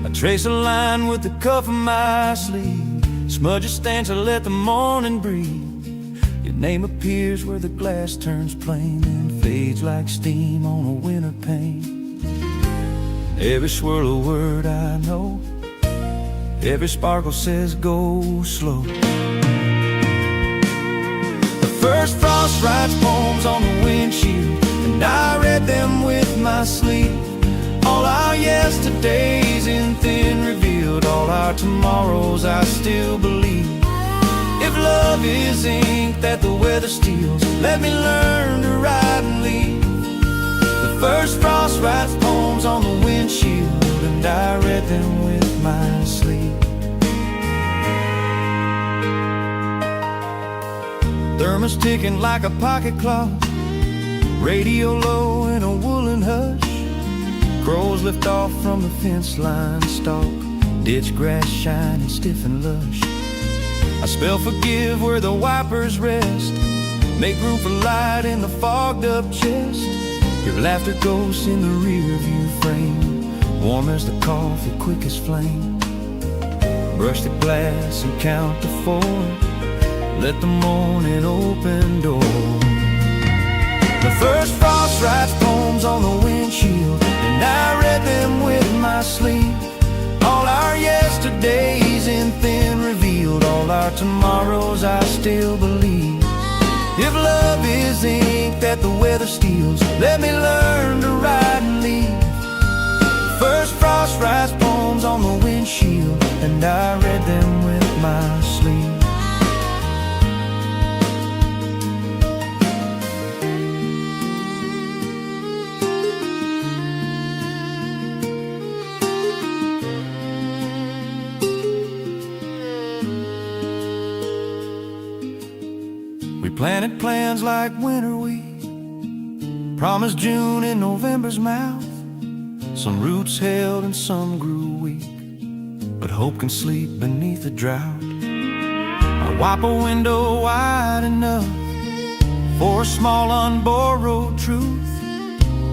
I trace a line with the cuff of my sleeve, smudge a stanza, let the morning breathe. Your name appears where the glass turns plain and fades like steam on a winter pane. Every swirl a word I know, every sparkle says go slow. The first frost writes poems on the windshield, and I read them with my sleeve. All our yesterdays in thin revealed, all our tomorrows I still believe. If love is ink that the weather steals, let me learn to ride and leave. The first frost writes poems on the windshield, and I read them with my sleeve. Thermos ticking like a pocket clock, radio low in a woolen hush. Crows lift off from the fence line stalk, ditch grass shining stiff and lush. I spell forgive where the wipers rest, make room for light in the fogged up chest. Your laughter ghosts in the rear view frame, warm as the coffee, quick as flame. Brush the glass and count to 4, let the morning open door. The first frost writes poems on the windshield, and I read them with my sleeve. All our yesterdays in thin revealed, all our tomorrows I still believe. If love is ink that the weather steals, let me learn to ride and leave. The first frost writes poems on the windshield, and I read them with my sleeve. We planted plans like winter wheat, promised June in November's mouth. Some roots held and some grew weak, but hope can sleep beneath the drought. I wipe a window wide enough for a small unborrowed truth.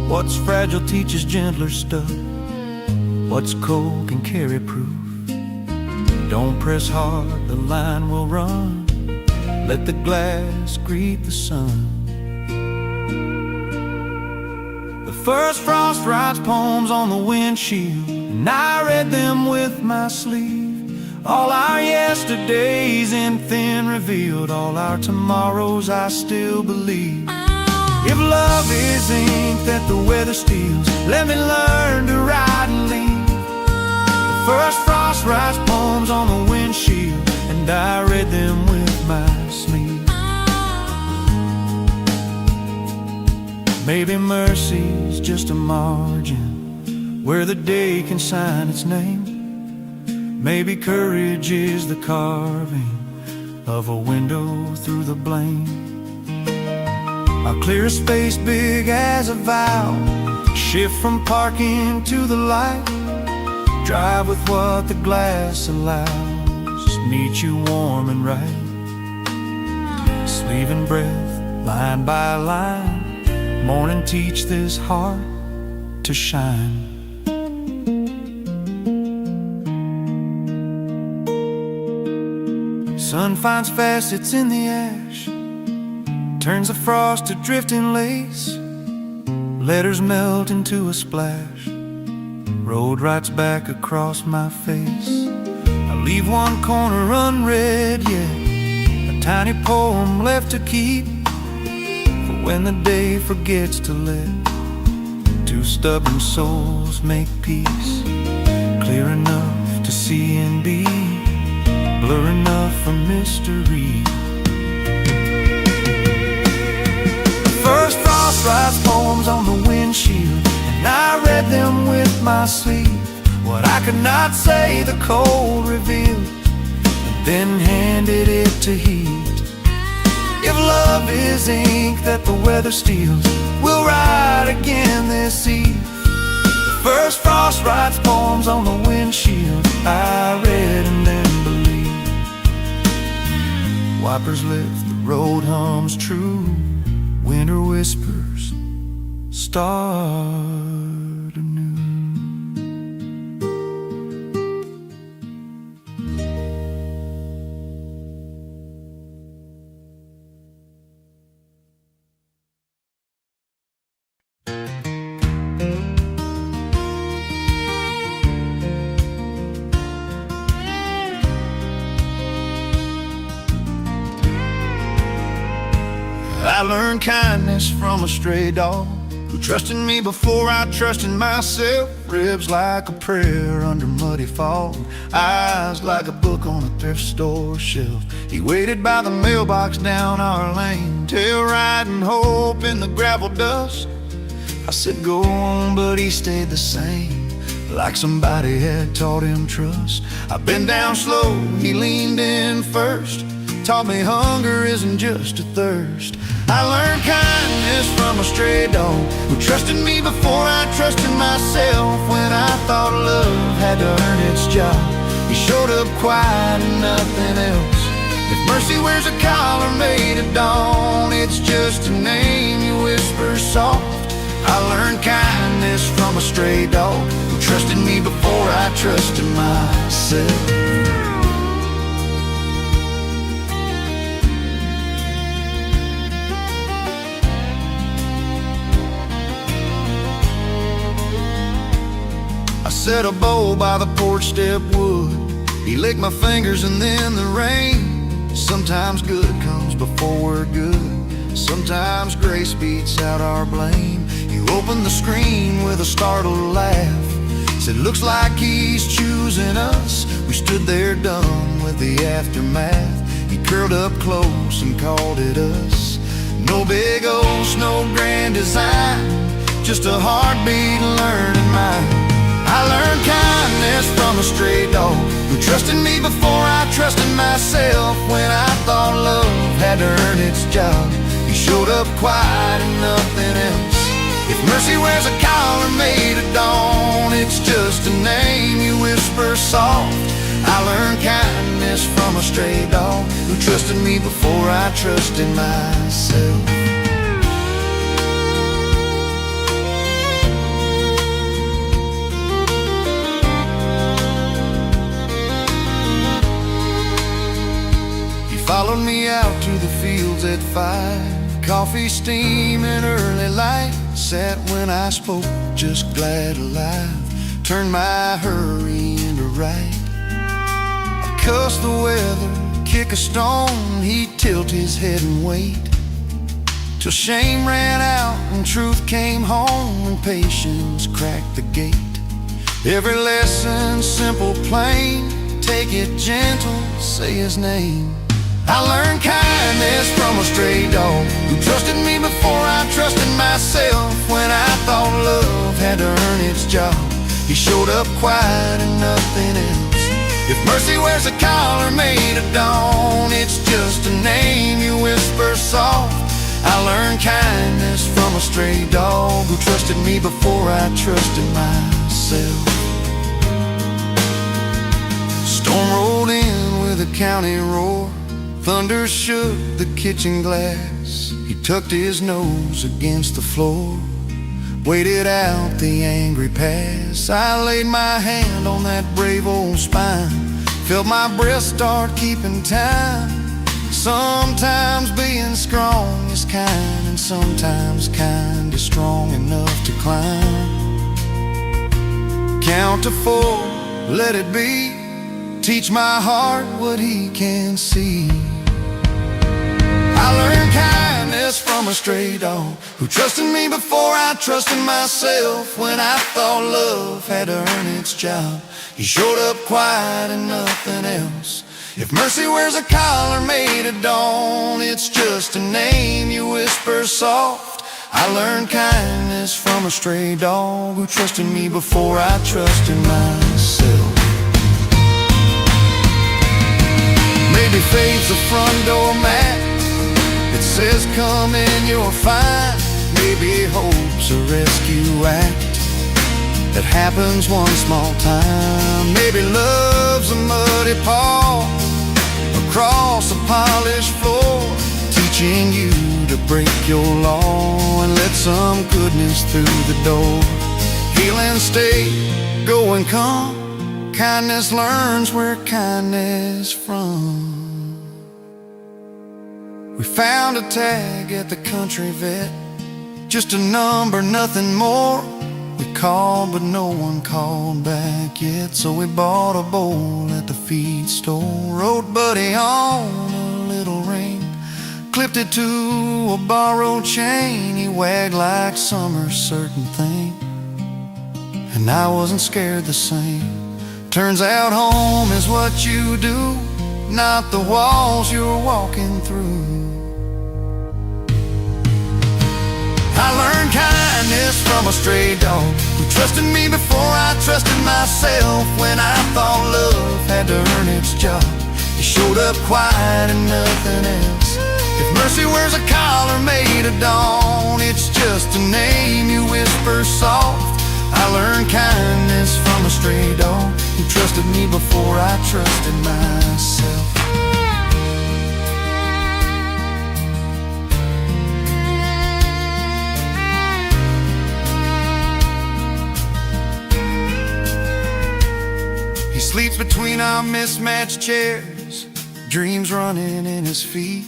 What's fragile teaches gentler stuff, what's cold can carry proof. Don't press hard, the line will run, let the glass greet the sun. The first frost writes poems on the windshield, and I read them with my sleeve. All our yesterdays in thin revealed, all our tomorrows I still believe. If love is ink that the weather steals, let me learn to ride and leave. The first frost writes poems on the windshield, and I read them with my sleeve. Maybe mercy's just a margin where the day can sign its name. Maybe courage is the carving of a window through the blame. I'll clear a space big as a vow, Shift from parking to the light, drive with what the glass allows. Meet you warm and right, sleeve and breath, line by line. Morning teach this heart to shine. Sun finds facets in the ash, turns the frost to drifting lace. Letters melt into a splash, road writes back across my face. I leave one corner unread yet, a tiny poem left to keep for when the day forgets to let two stubborn souls make peace. Clear enough to see and be, blur enough for mystery. First frost writes poems on the windshield, and I read them with my sleeve. What I could not say the cold revealed, and then handed it to heat. If love is ink that the weather steals, we'll write again this eve. The first frost writes poems on the windshield, I read and then believed. Wipers lift, the road hums true. Winter whispers, start anew. I learned kindness from a stray dog who trusted me before I trusted myself. Ribs like a prayer under muddy fog, eyes like a book on a thrift store shelf. He waited by the mailbox down our lane, tail riding hope in the gravel dust. I said go on, but he stayed the same, like somebody had taught him trust. I bent down slow, he leaned in first, taught me hunger isn't just a thirst. I learned kindness from a stray dog who trusted me before I trusted myself. When I thought love had to earn its job, he showed up quiet and nothing else. If mercy wears a collar made of dawn, it's just a name you whisper soft. I learned kindness from a stray dog who trusted me before I trusted myself. Set a bowl by the porch step wood. He licked my fingers and then the rain. Sometimes good comes before we're good, sometimes grace beats out our blame. You opened the screen with a startled laugh, said looks like he's choosing us. We stood there dumb with the aftermath. He curled up close and called it us. No big oaths, no grand design, just a heartbeat learning mine. I learned kindness from a stray dog who trusted me before I trusted myself. When I thought love had to earn its job, he showed up quiet and nothing else. If mercy wears a collar made of dawn, it's just a name you whisper soft. I learned kindness from a stray dog who trusted me before I trusted myself. Followed me out to the fields at 5, coffee steaming early light. Sat when I spoke, just glad alive, turned my hurry into right. I'd cuss the weather, kick a stone, he'd tilt his head and wait till shame ran out and truth came home and patience cracked the gate. Every lesson simple, plain, take it gentle, say his name. I learned kindness from a stray dog who trusted me before I trusted myself. When I thought love had to earn its job, he showed up quiet and nothing else. If mercy wears a collar made of dawn, it's just a name you whisper soft. I learned kindness from a stray dog who trusted me before I trusted myself. Storm rolled in with a county roar. Thunder shook the kitchen glass. He tucked his nose against the floor, waited out the angry pass. I laid my hand on that brave old spine, felt my breath start keeping time. Sometimes being strong is kind, and sometimes kind is strong enough to climb. Count to 4, let it be. Teach my heart what he can see. I learned kindness from a stray dog who trusted me before I trusted myself. When I thought love had to earn its job, he showed up quiet and nothing else. If mercy wears a collar made of dawn, it's just a name you whisper soft. I learned kindness from a stray dog who trusted me before I trusted myself. Maybe faith's a front door mat that says come in, you're fine. Maybe hope's a rescue act that happens one small time. Maybe love's a muddy paw across a polished floor, teaching you to break your law and let some goodness through the door. Healing state, go and come. Kindness learns where kindness from. We found a tag at the country vet, just a number, nothing more. We called, but no one called back yet, so we bought a bowl at the feed store. Wrote Buddy on a little ring, clipped it to a borrowed chain. He wagged like summer's certain thing, and I wasn't scared the same. Turns out home is what you do, not the walls you're walking through. I learned kindness from a stray dog who trusted me before I trusted myself. When I thought love had to earn its job, he showed up quiet and nothing else. If mercy wears a collar made of dawn, it's just a name you whisper soft. I learned kindness from a stray dog who trusted me before I trusted myself. He sleeps between our mismatched chairs, dreams running in his feet.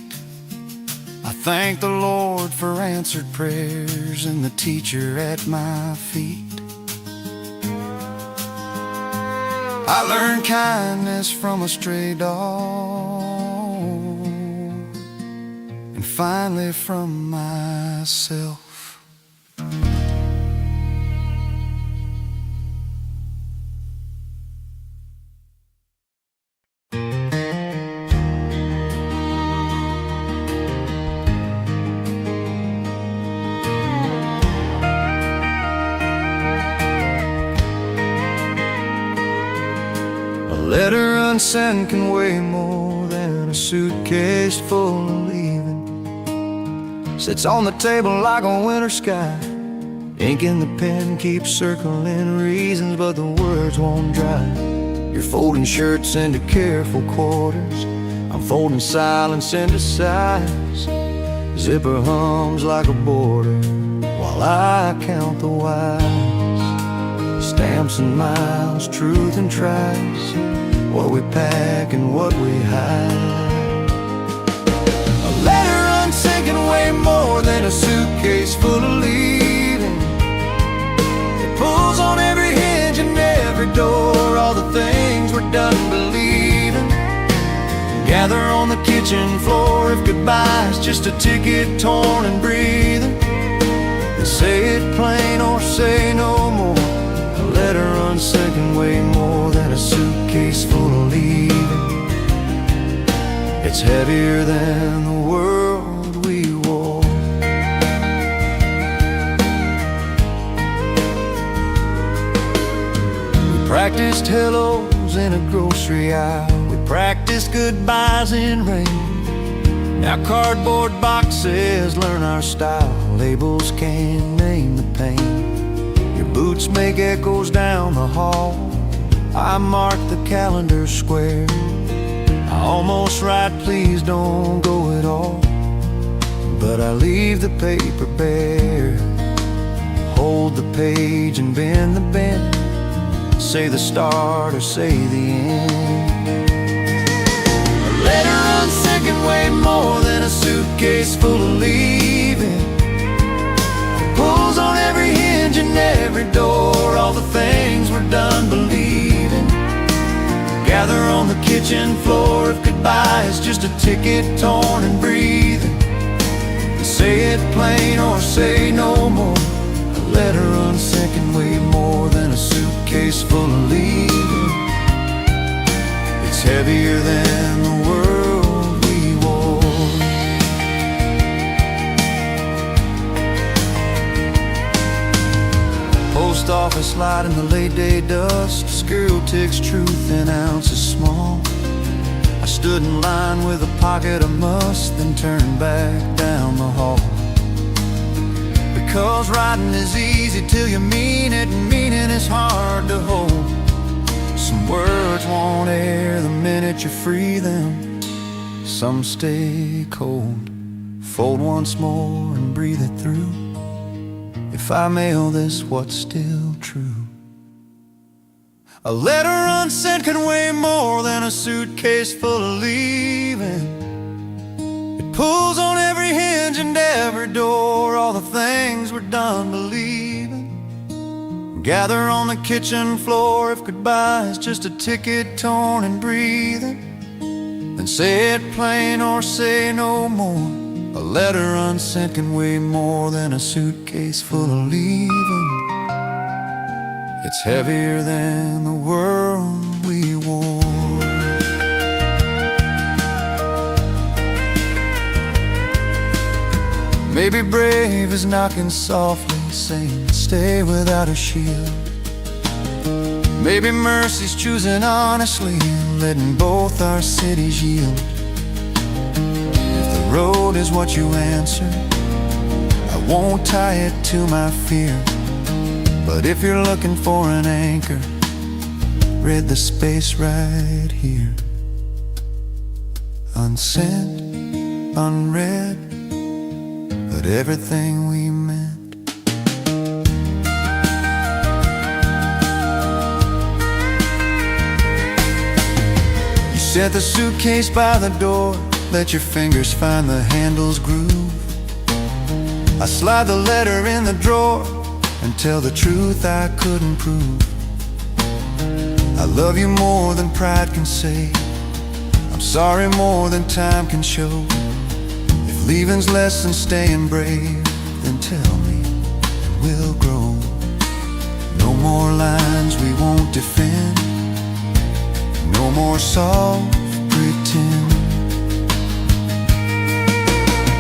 I thank the Lord for answered prayers and the teacher at my feet. I learned kindness from a stray dog, and finally from myself. A letter unsent can weigh more than a suitcase full of leaving. Sits on the table like a winter sky. Ink in the pen keeps circling reasons, but the words won't dry. You're folding shirts into careful quarters, I'm folding silence into sighs. Zipper hums like a border while I count the whys. Stamps and miles, truth and tries, what we pack and what we hide. A letter unsent can weigh more than a suitcase full of leaving. It pulls on every hinge and every door, all the things we're done believing. Gather on the kitchen floor if goodbye's just a ticket torn and breathing. Then say it plain or say no more. A letter unsent can weigh more than a suitcase full of leaving. It's heavier than the world we wore. We practiced hellos in a grocery aisle. We practiced goodbyes in rain. Now cardboard boxes learn our style, labels can't name the pain. Your boots make echoes down the hall, I mark the calendar square. I almost write please don't go at all, but I leave the paper bare. Hold the page and bend the bend, say the start or say the end. A letter unsent can weigh more than a suitcase full of leaving. It pulls on every hinge and every door, all the things we're done believing. Gather on the kitchen floor if goodbye is just a ticket torn and breathing. Say it plain or say no more. A letter unsent can weigh more than a suitcase full of leaving. It's heavier than the world we wore. Post office light in the late day dust, squirrel ticks truth in ounces small. I stood in line with a pocket of must, then turned back down the hall. Because writing is easy till you mean it, and meaning is hard to hold. Some words won't air the minute you free them, some stay cold. Fold once more and breathe it through. If I mail this, what's still true? A letter unsent can weigh more than a suitcase full of leaving. It pulls on every hinge and every door, all the things we're done believing. Gather on the kitchen floor if goodbye is just a ticket torn and breathing. Then say it plain or say no more. A letter unsent can weigh more than a suitcase full of leaving. It's heavier than the world we wore. Maybe brave is knocking softly, saying stay without a shield. Maybe mercy's choosing honestly, letting both our cities yield. If the road is what you answer, I won't tie it to my fear. But if you're looking for an anchor, read the space right here. Unsent, unread, but everything we meant. You set the suitcase by the door, let your fingers find the handle's groove. I slide the letter in the drawer and tell the truth I couldn't prove. I love you more than pride can say, I'm sorry more than time can show. If leaving's less than staying brave, then tell me and we'll grow. No more lines we won't defend, no more soft pretend.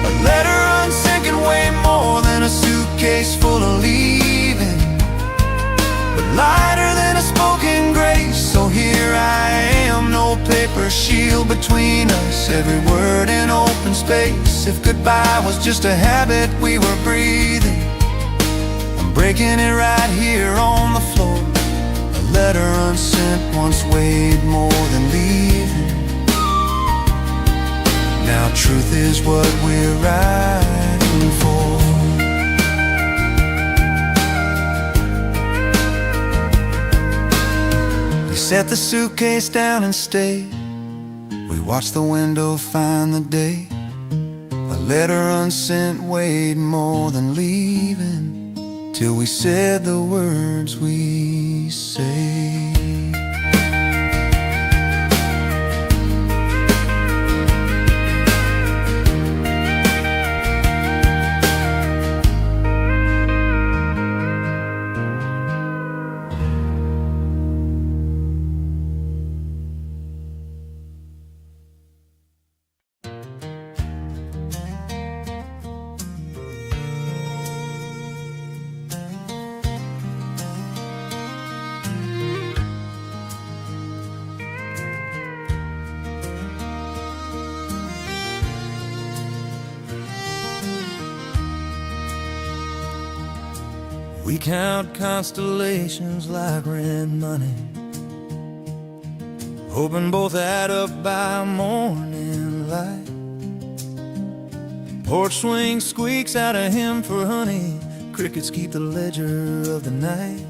A letter unsent can weigh more than a suitcase full of leaving, but lighter than a spoken grace. So here I am, no paper shield between us, every word in open space. If goodbye was just a habit we were breathing, I'm breaking it right here on the floor. A letter unsent once weighed more than leaving. Now truth is what we're writing for. We set the suitcase down and stayed. We watched the window find the day. A letter unsent weighed more than leaving, till we said the words we say. We count constellations like red money, hoping both add up by morning light. Porch swing squeaks out a hymn for honey, crickets keep the ledger of the night.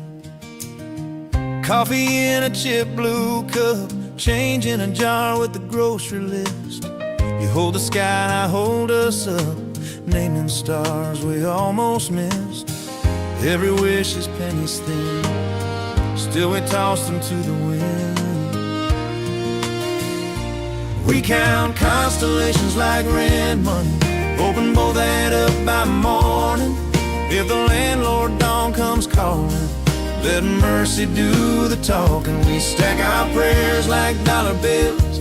Coffee in a chip blue cup, change in a jar with the grocery list. You hold the sky and I hold us up, naming stars we almost missed. Every wish is pennies thin, still we toss them to the wind. We count constellations like red money, hoping both add up by morning. If the landlord dawn comes calling, let mercy do the talking. We stack our prayers like dollar bills,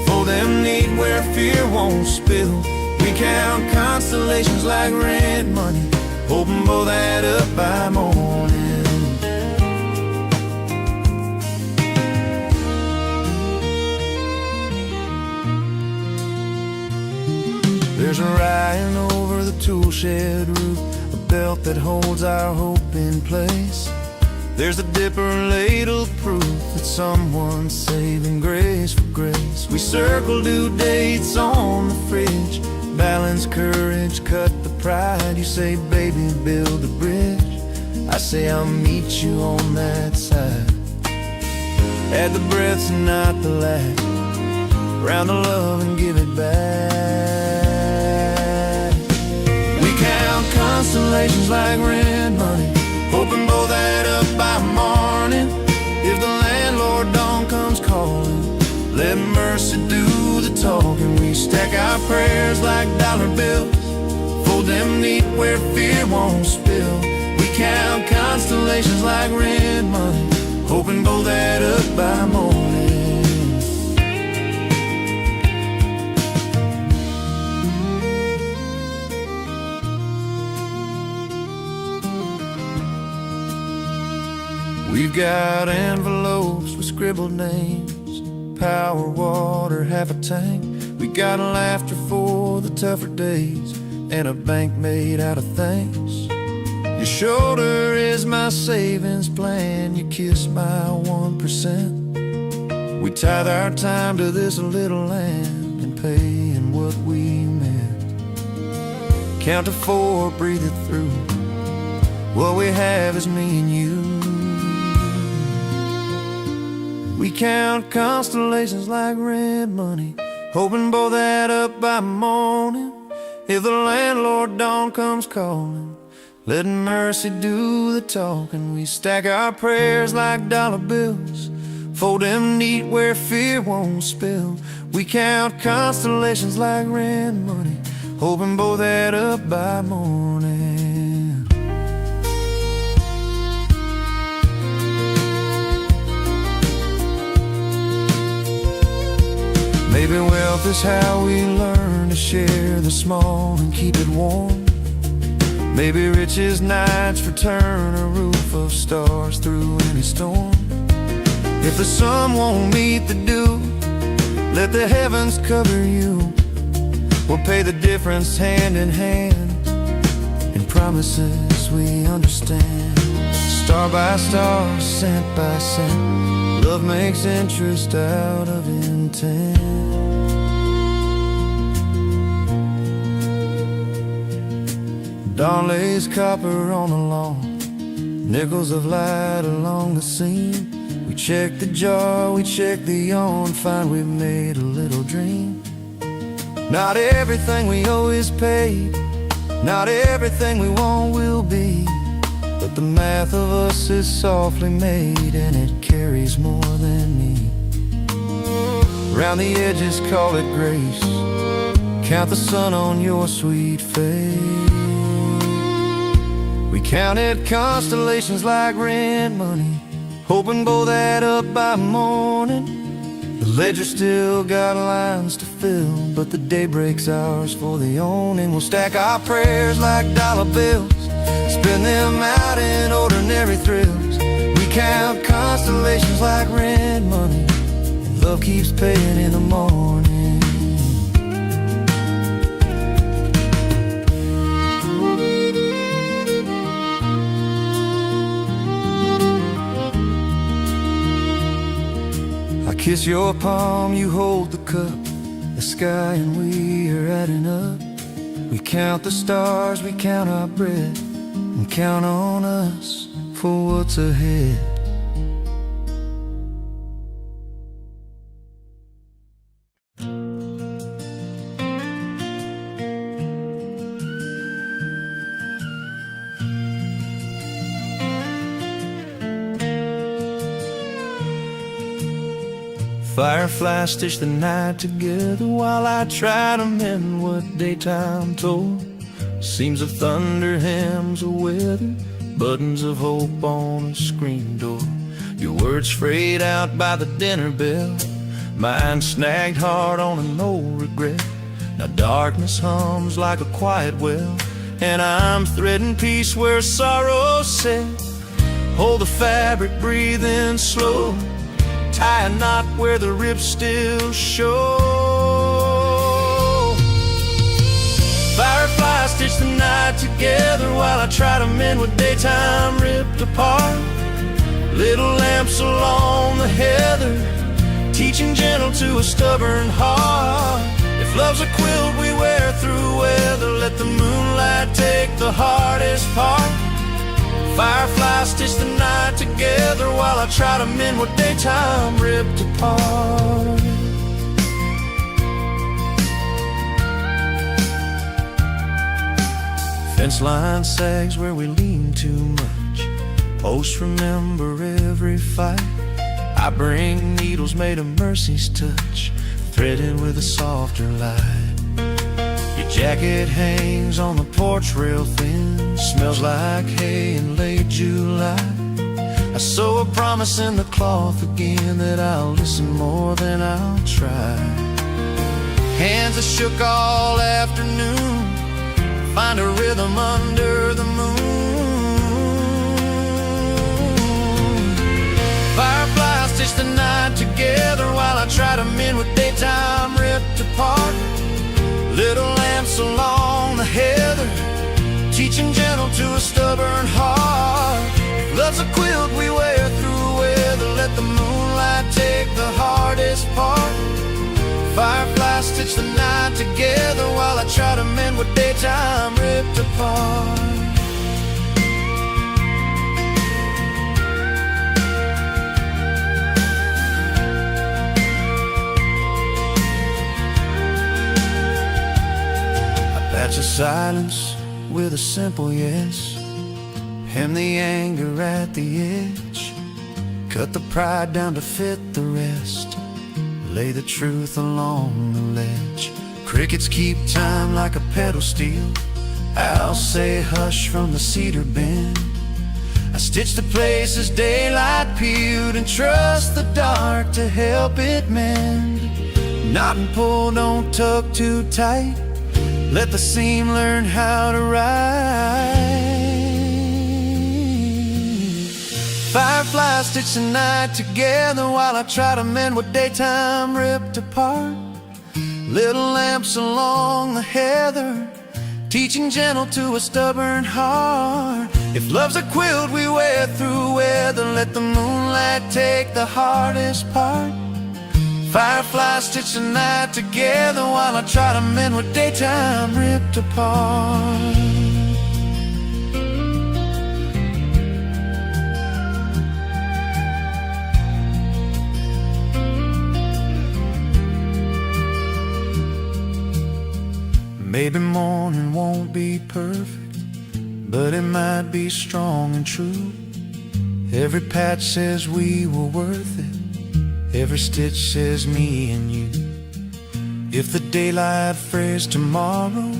fold them neat where fear won't spill. We count constellations like red money, hoping both add up by morning. There's a Ryan over the tool shed roof, a belt that holds our hope in place. There's a dipper ladled proof that someone's saving grace for grace. We circle due dates on the fridge, balance courage, cut the pride. You say, baby, build the bridge. I say, I'll meet you on that side. Add the breaths and not the laugh, round the love and give it back. We count constellations like red money, hoping both add up by morning. If the landlord dawn comes calling, let mercy do the talking. We stack our prayers like dollar bills, fold them neat where fear won't spill. We count constellations like red money, hoping both add up by morning. We've got envelopes with scribbled names, power, water, half a tank. We got laughter for the tougher days, and a bank made out of thanks. Your shoulder is my savings plan, you kiss my 1%. We tithe our time to this little land and pay in what we meant. Count to 4, breathe it through, what we have is me and you. We count constellations like red money, hoping both add up by morning. If the landlord dawn comes calling, let mercy do the talking. We stack our prayers like dollar bills, fold them neat where fear won't spill. We count constellations like red money, hoping both add up by morning. Maybe wealth is how we learn to share the small and keep it warm. Maybe riches nights return a roof of stars through any storm. If the sun won't meet the dew, let the heavens cover you. We'll pay the difference hand in hand, in promises we understand. Star by star, cent by cent, love makes interest out of intent. Dawn lays copper on the lawn, nickels of light along the seam. We check the jar, we check the yawn, find we've made a little dream. Not everything we owe is paid, not everything we want will be, but the math of us is softly made, and it carries more than me. Round the edges call it grace, count the sun on your sweet face. We counted constellations like red money, hoping both add up by morning. The ledger still got lines to fill, but the day breaks ours for the owning. We'll stack our prayers like dollar bills, spend them out in ordinary thrills. We count constellations like red money, and love keeps paying in the morning. kiss your palm, you hold the cup, the sky and we are adding up. We count the stars, we count our bread, and count on us for what's ahead. Fireflies stitch the night together while I try to mend what daytime tore. Seams of thunder, hymns of weather, buttons of hope on a screen door. Your words frayed out by the dinner bell, mine snagged hard on an old regret. Now darkness hums like a quiet well, and I'm threading peace where sorrow said. Hold the fabric, breathing slow, tie a knot where the ribs still show. Fireflies stitch the night together while I try to mend what daytime ripped apart. Little lamps along the heather, teaching gentle to a stubborn heart. If love's a quilt we wear through weather, let the moonlight take the hardest part. Fireflies stitch the night together while I try to mend what daytime ripped apart. Fence line sags where we lean too much, posts remember every fight. I bring needles made of mercy's touch, threaded with a softer light. Your jacket hangs on the porch rail thin, smells like hay in late July. I sew a promise in the cloth again that I'll listen more than I'll try. Hands that shook all afternoon, find a rhythm under the moon. Fireflies stitch the night together while I try to mend what daytime ripped apart. Little lamps along the heather, teaching gentle to a stubborn heart. If love's a quilt we wear through weather, let the moonlight take the hardest part. Fireflies stitch the night together while I try to mend what daytime ripped apart. Patch of silence with a simple yes, hem the anger at the edge, cut the pride down to fit the rest, lay the truth along the ledge. Crickets keep time like a pedal steel, I'll say hush from the cedar bend. I stitch the places daylight peeled and trust the dark to help it mend. Knot and pull, don't tug too tight, let the seam learn how to ride. Fireflies stitch the night together while I try to mend what daytime ripped apart. Little lamps along the heather, teaching gentle to a stubborn heart. If love's a quilt we wear through weather, let the moonlight take the hardest part. Fireflies stitch the night together while I try to mend what daytime ripped apart. Maybe morning won't be perfect, but it might be strong and true. Every patch says we were worth it, every stitch says me and you. If the daylight frays tomorrow,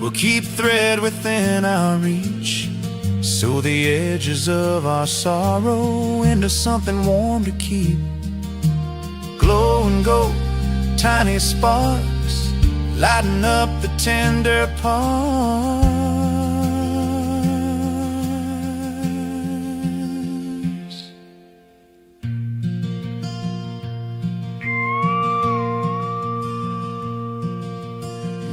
we'll keep thread within our reach, sew the edges of our sorrow into something warm to keep. Glow and go, tiny sparks, lighten up the tender parts.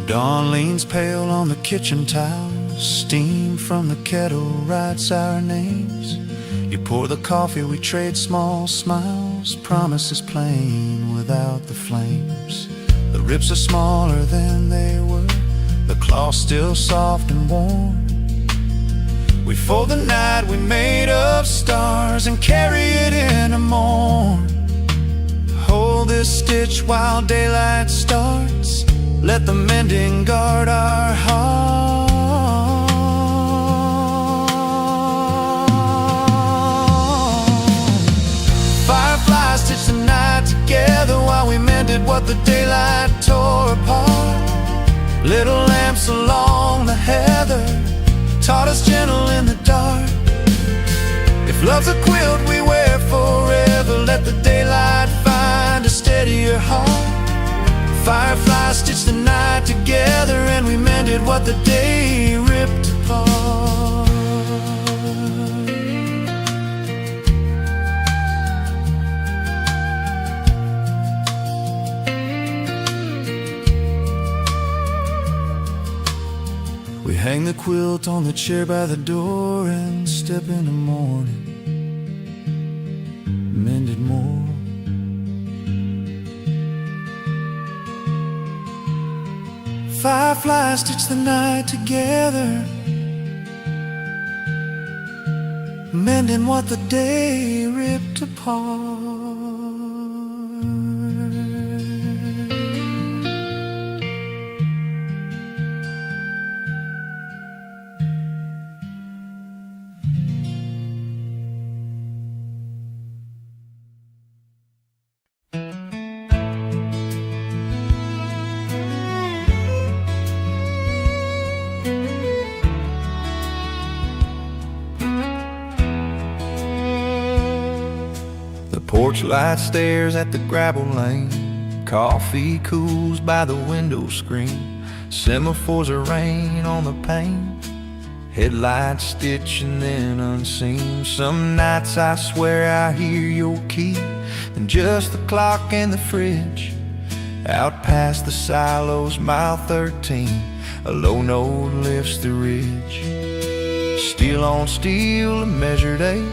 Dawn leans pale on the kitchen tiles, steam from the kettle writes our names. You pour the coffee, we trade small smiles, walls, promises plain without the flames. The rips are smaller than they were, the cloth's still soft and warm. We fold the night we made of stars and carry it in the morn. Hold this stitch while daylight starts, let the mending guard our heart. Fireflies stitched the night together while we mended what the daylight tore apart. Little lamps along the heather taught us gentle in the dark. If love's a quilt we wear forever, let the daylight find a steadier heart. Fireflies stitched the night together and we mended what the day ripped apart. We hang the quilt on the chair by the door and step in the morning, mended more. Fireflies stitch the night together, mending what the day ripped apart. Porch light stares at the gravel lane, coffee cools by the window screen, semaphores are rain on the pane, headlights stitch and then unseen. Some nights I swear I hear your key, and just the clock in the fridge. Out past the silos, mile 13, a low note lifts the ridge. Steel on steel, a measured ache,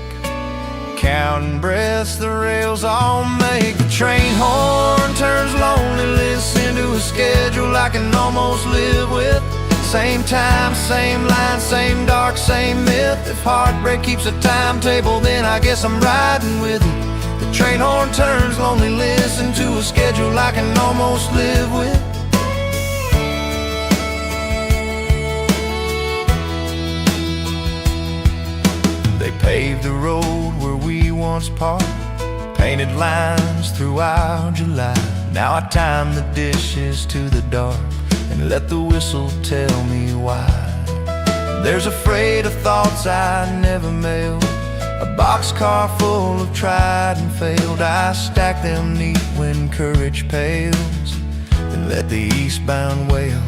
counting breaths the rails all make. The train horn turns loneliness into a schedule I can almost live with. Same time, same line, same dark, same myth. If heartbreak keeps a timetable, then I guess I'm riding with it. The train horn turns loneliness into a schedule I can almost live with. They paved the road where we once parked, painted lines throughout July. Now I time the dishes to the dark and let the whistle tell me why. There's a freight of thoughts I never mailed, a boxcar full of tried and failed. I stack them neat when courage pales and let the eastbound wail.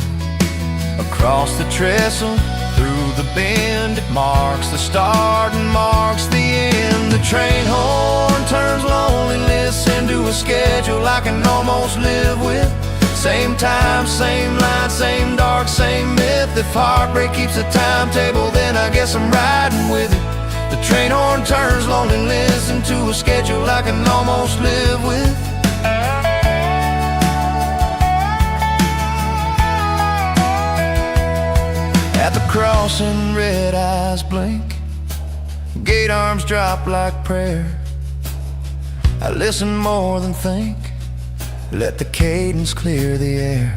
Across the trestle, through the bend, it marks the start and marks the end. The train horn turns loneliness into a schedule I can almost live with. Same time, same line, same dark, same myth. If heartbreak keeps a timetable, then I guess I'm riding with it. The train horn turns loneliness into a schedule I can almost live with. At the crossing, red eyes blink, gate arms drop like prayer. I listen more than think, let the cadence clear the air.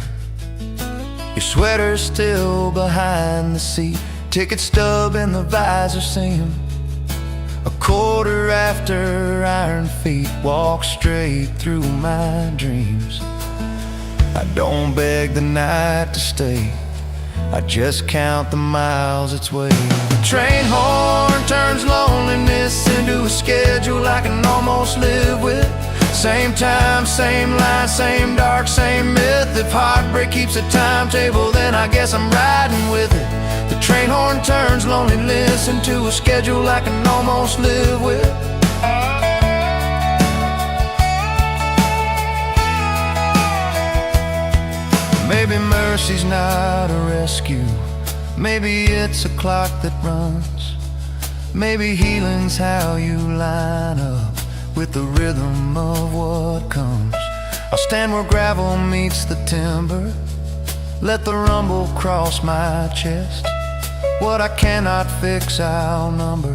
Your sweater's still behind the seat, ticket stub in the visor seam. A quarter after iron feet walk straight through my dreams. I don't beg the night to stay, I just count the miles its way. The train horn turns loneliness into a schedule I can almost live with. Same time, same line, same dark, same myth. If heartbreak keeps a timetable, then I guess I'm riding with it. The train horn turns loneliness into a schedule I can almost live with. Maybe mercy's not a rescue, maybe it's a clock that runs. Maybe healing's how you line up with the rhythm of what comes. I'll stand where gravel meets the timber, let the rumble cross my chest. What I cannot fix I'll number,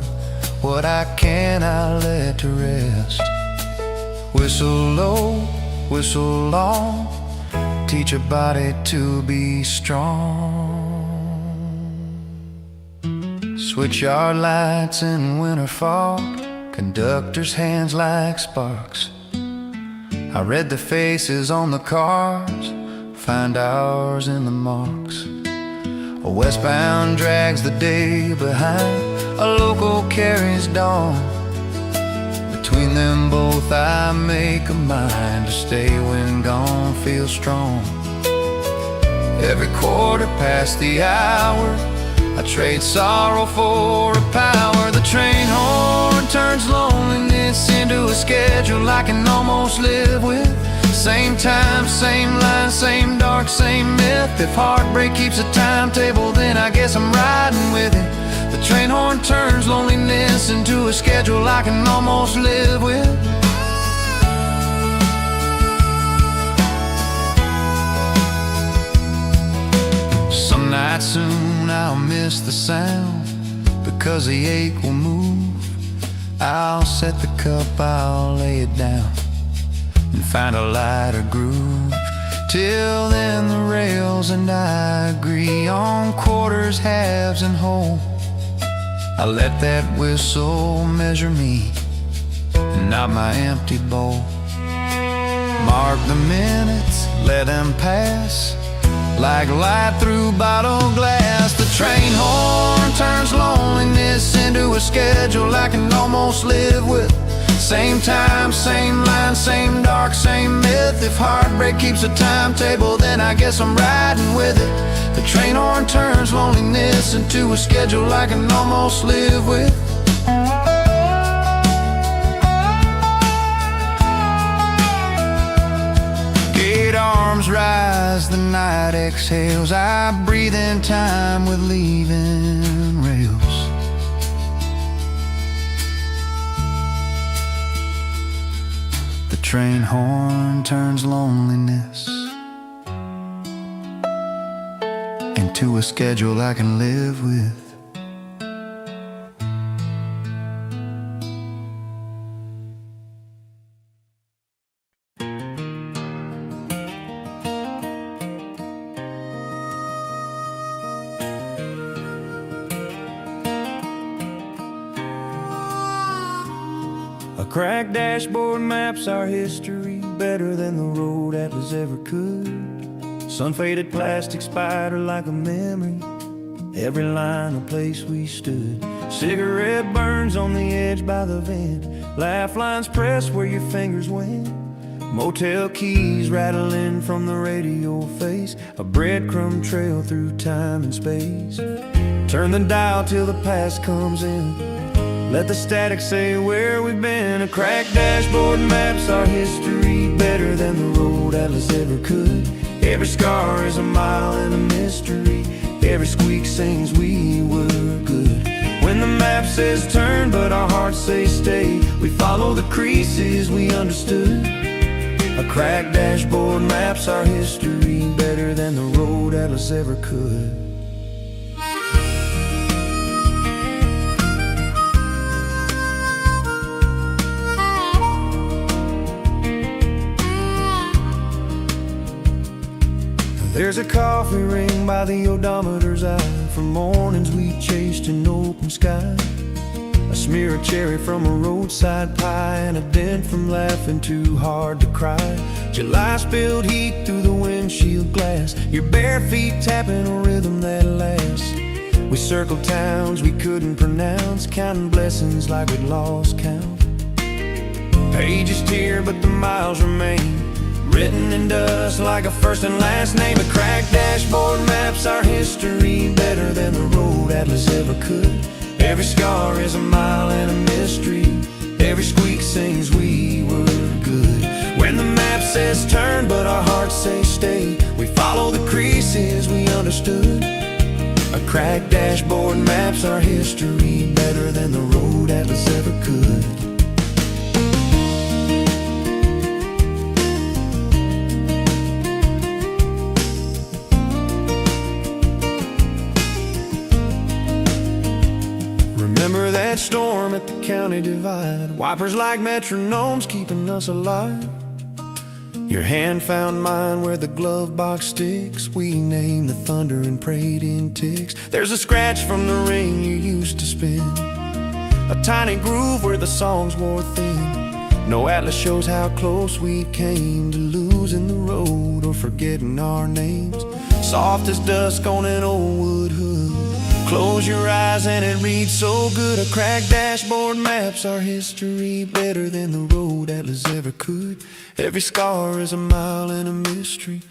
what I can I'll let to rest. Whistle low, whistle long, teach your body to be strong. Switch yard lights in winter fog, conductor's hands like sparks. I read the faces on the cars, find ours in the marks. A westbound drags the day behind, a local carries dawn. Between them both I make a mind to stay when gone, feel strong. Every quarter past the hour, I trade sorrow for a power. The train horn turns loneliness into a schedule I can almost live with. Same time, same line, same dark, same myth. If heartbreak keeps a timetable, then I guess I'm riding with it. The train horn turns loneliness into a schedule I can almost live with. Some nights soon I'll miss the sound, because the ache will move. I'll set the cup, I'll lay it down, and find a lighter groove. Till then the rails and I agree on quarters, halves, and whole. I let that whistle measure me, and not my empty bowl. Mark the minutes, let them pass, like light through bottled glass. The train horn turns loneliness into a schedule I can almost live with. Same time, same line, same dark, same myth. If heartbreak keeps a timetable, then I guess I'm riding with it. The train horn turns loneliness into a schedule I can almost live with. Gate arms rise, the night exhales. I breathe in time with leaving rails. The train horn turns loneliness into a schedule I can live with. A cracked dashboard maps our history better than the road atlas ever could. Sun-faded plastic spider like a memory, every line a place we stood. Cigarette burns on the edge by the vent, laugh lines pressed where your fingers went. Motel keys rattling from the radio face, a breadcrumb trail through time and space. Turn the dial till the past comes in, let the static say where we've been. A cracked dashboard maps our history better than the road atlas ever could. Every scar is a mile and a mystery, every squeak sings we were good. When the map says turn but our hearts say stay, we follow the creases we understood. A cracked dashboard maps our history better than the road atlas ever could. There's a coffee ring by the odometer's eye, from mornings we chased an open sky. A smear of cherry from a roadside pie, and a dent from laughing too hard to cry. July spilled heat through the windshield glass, your bare feet tapping a rhythm that lasts. We circled towns we couldn't pronounce, counting blessings like we'd lost count. Pages tear but the miles remain, written in dust like a first and last name. A cracked dashboard maps our history better than the road atlas ever could. Every scar is a mile and a mystery, every squeak sings we were good. When the map says turn but our hearts say stay, we follow the creases we understood. A cracked dashboard maps our history better than the road atlas ever could. Remember that storm at the county divide? Wipers like metronomes keeping us alive. Your hand found mine where the glove box sticks. We named the thunder and prayed in ticks. There's a scratch from the ring you used to spin, a tiny groove where the songs wore thin. No atlas shows how close we came to losing the road or forgetting our names. Soft as dusk on an old wood hood, close your eyes and it reads so good. A cracked dashboard maps our history better than the road atlas ever could. Every scar is a mile and a mystery.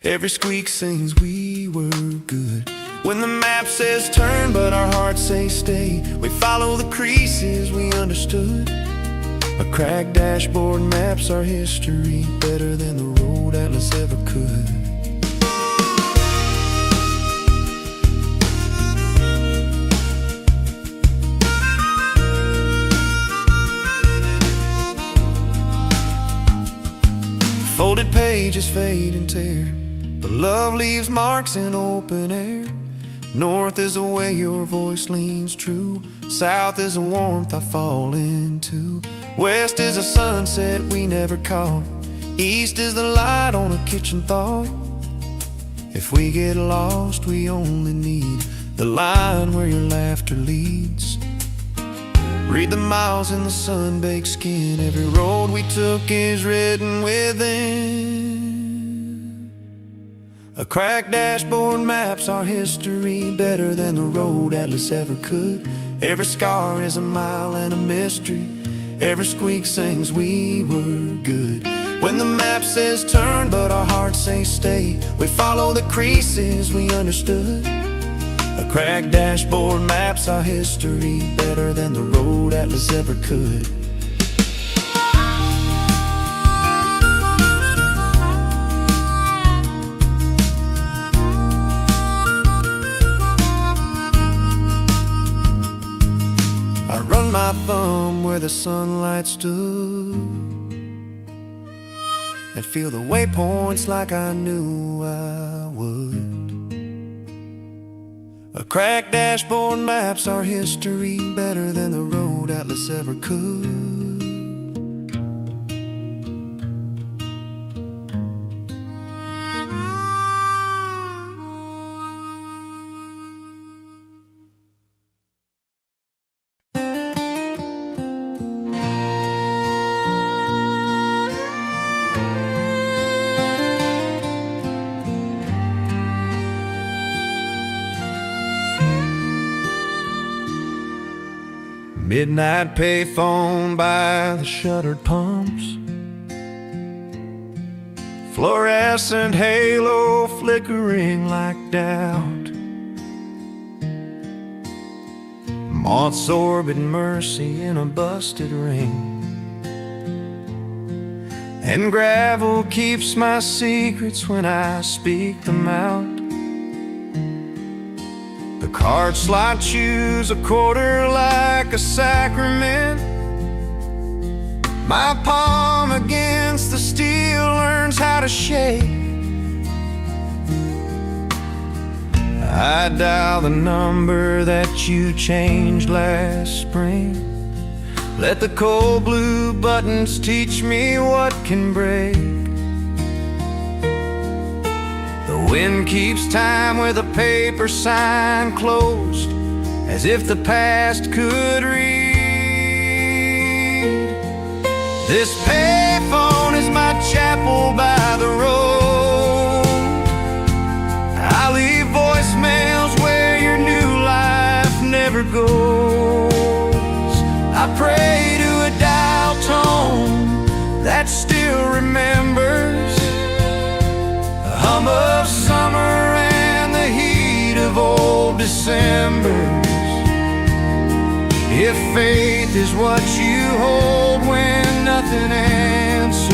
Every squeak sings we were good. When the map says turn but our hearts say stay, we follow the creases we understood. A cracked dashboard maps our history better than the road atlas ever could. Folded pages fade and tear, but love leaves marks in open air. North is the way your voice leans true. South is a warmth I fall into. West is a sunset we never caught. East is the light on a kitchen thought. If we get lost, we only need the line where your laughter leads. Read the miles in the sun-baked skin. Every road we took is written within. A cracked dashboard maps our history better than the road atlas ever could. Every scar is a mile and a mystery. Every squeak sings we were good. When the map says turn but our hearts say stay, we follow the creases we understood. A cracked dashboard maps our history better than the road atlas ever could. I run my thumb where the sunlight stood and feel the waypoints like I knew I would. A cracked dashboard maps our history better than the road atlas ever could. Midnight payphone by the shuttered pumps, fluorescent halo flickering like doubt. Moths orbit mercy in a busted ring, and gravel keeps my secrets when I speak them out. The card slot chews a quarter like a sacrament. My palm against the steel learns how to shake. I dial the number that you changed last spring. Let the cold blue buttons teach me what can break. The wind keeps time with a paper sign closed, as if the past could read. This payphone is my chapel by the road. I leave voicemails where your new life never goes. I pray to a dial tone that still remembers the hum of summer and the heat of old Decembers. If faith is what you hold when nothing answers,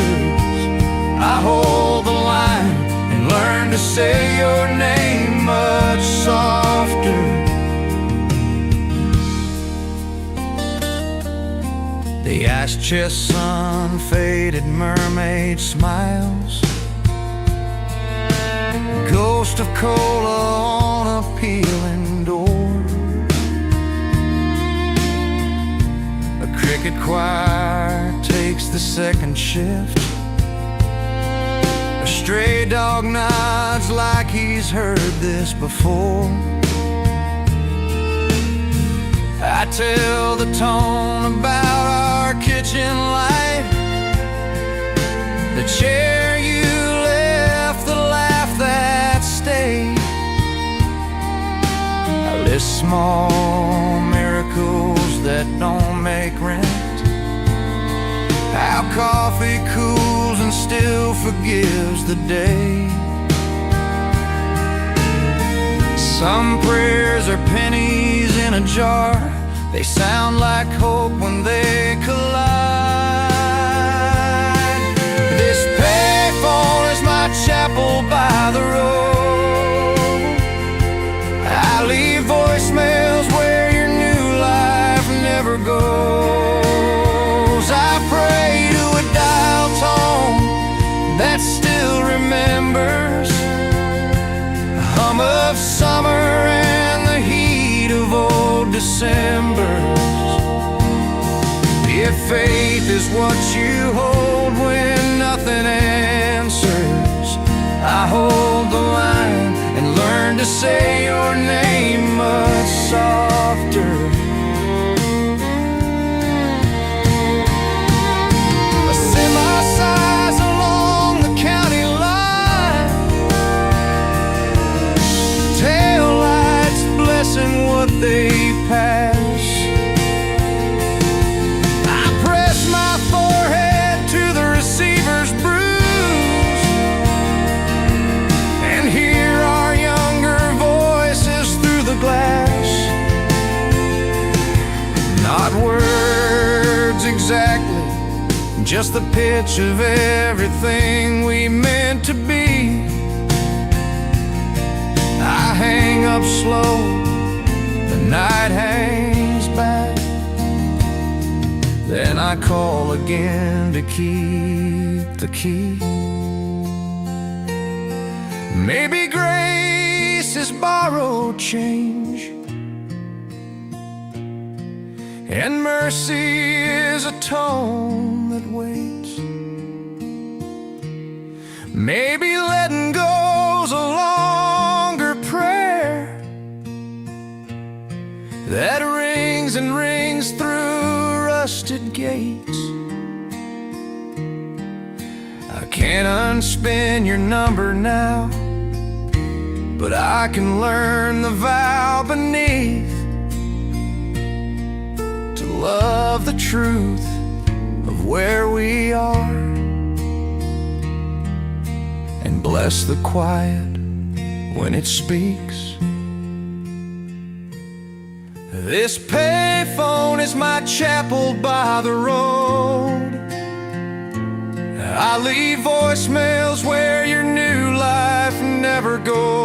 I hold the line and learn to say your name much softer. The ice chest sun faded mermaid smiles, ghost of cola on a peeling door. circuit choir takes the second shift. A stray dog nods like he's heard this before. I tell the tone about our kitchen light, the chair you left, the laugh that stayed. I list small miracles that don't make rent, how coffee cools and still forgives the day. Some prayers are pennies in a jar, they sound like hope when they collide. This payphone is my chapel by the road. I leave voicemails where your new life never goes. I pray to a dial tone that still remembers the hum of summer and the heat of old Decembers. If faith is what you hold when nothing answers, I hold the line and learn to say your name much softer. A semi-size along the county line, taillights blessing what they pass. I press my forehead to the receiver's bruise and hear our younger voices through the glass. Not words exactly, just the pitch of everything we meant to be. I hang up slow, the night hangs back, then I call again to keep the key. Maybe grace is borrowed change, and mercy is a tone that waits. Maybe letting go's a longer prayer that rings and rings through rusted gates. I can't unspin your number now, but I can learn the vow beneath, to love the truth of where we are and bless the quiet when it speaks. This payphone is my chapel by the road. I leave voicemails where your new life never goes.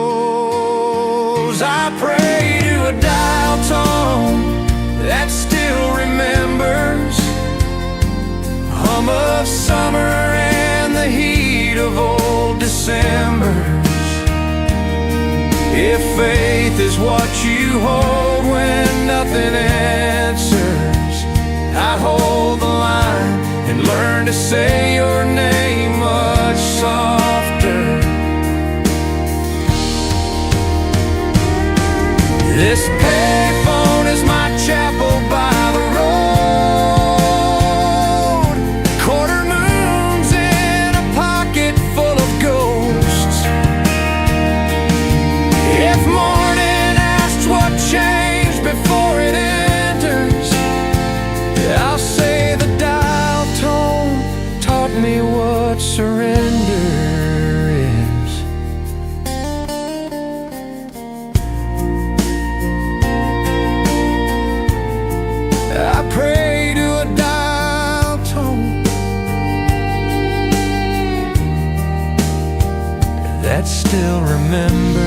I pray to a dial tone that still remembers hum of summer and the heat of old Decembers. If faith is what you hold when nothing answers, I hold the line and learn to say your name much softer. This payphone is my chapel by the road. Quarter moons in a pocket full of ghosts. If morning asks what changed before it enters, I'll say the dial tone taught me what surrender is. I pray to a dial tone that still remembers.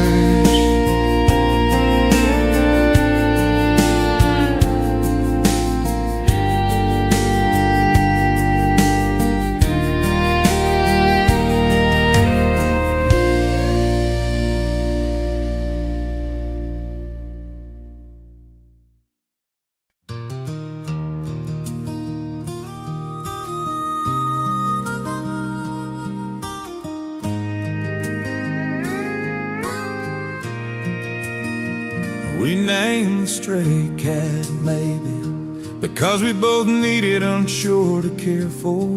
named the stray cat maybe, because we both needed unsure to care for.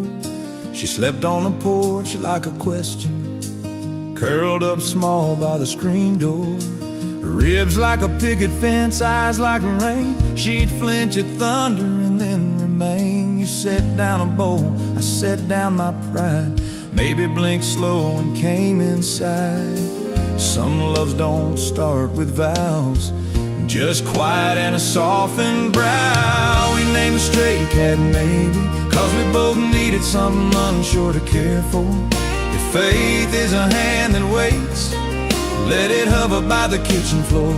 She slept on the porch like a question, curled up small by the screen door. Ribs like a picket fence, eyes like rain. She'd flinch at thunder and then remain. You set down a bowl, I set down my pride. Maybe blinked slow and came inside. Some loves don't start with vows, just quiet and a softened brow. We named the stray cat maybe, cause we both needed something unsure to care for. If faith is a hand that waits, let it hover by the kitchen floor.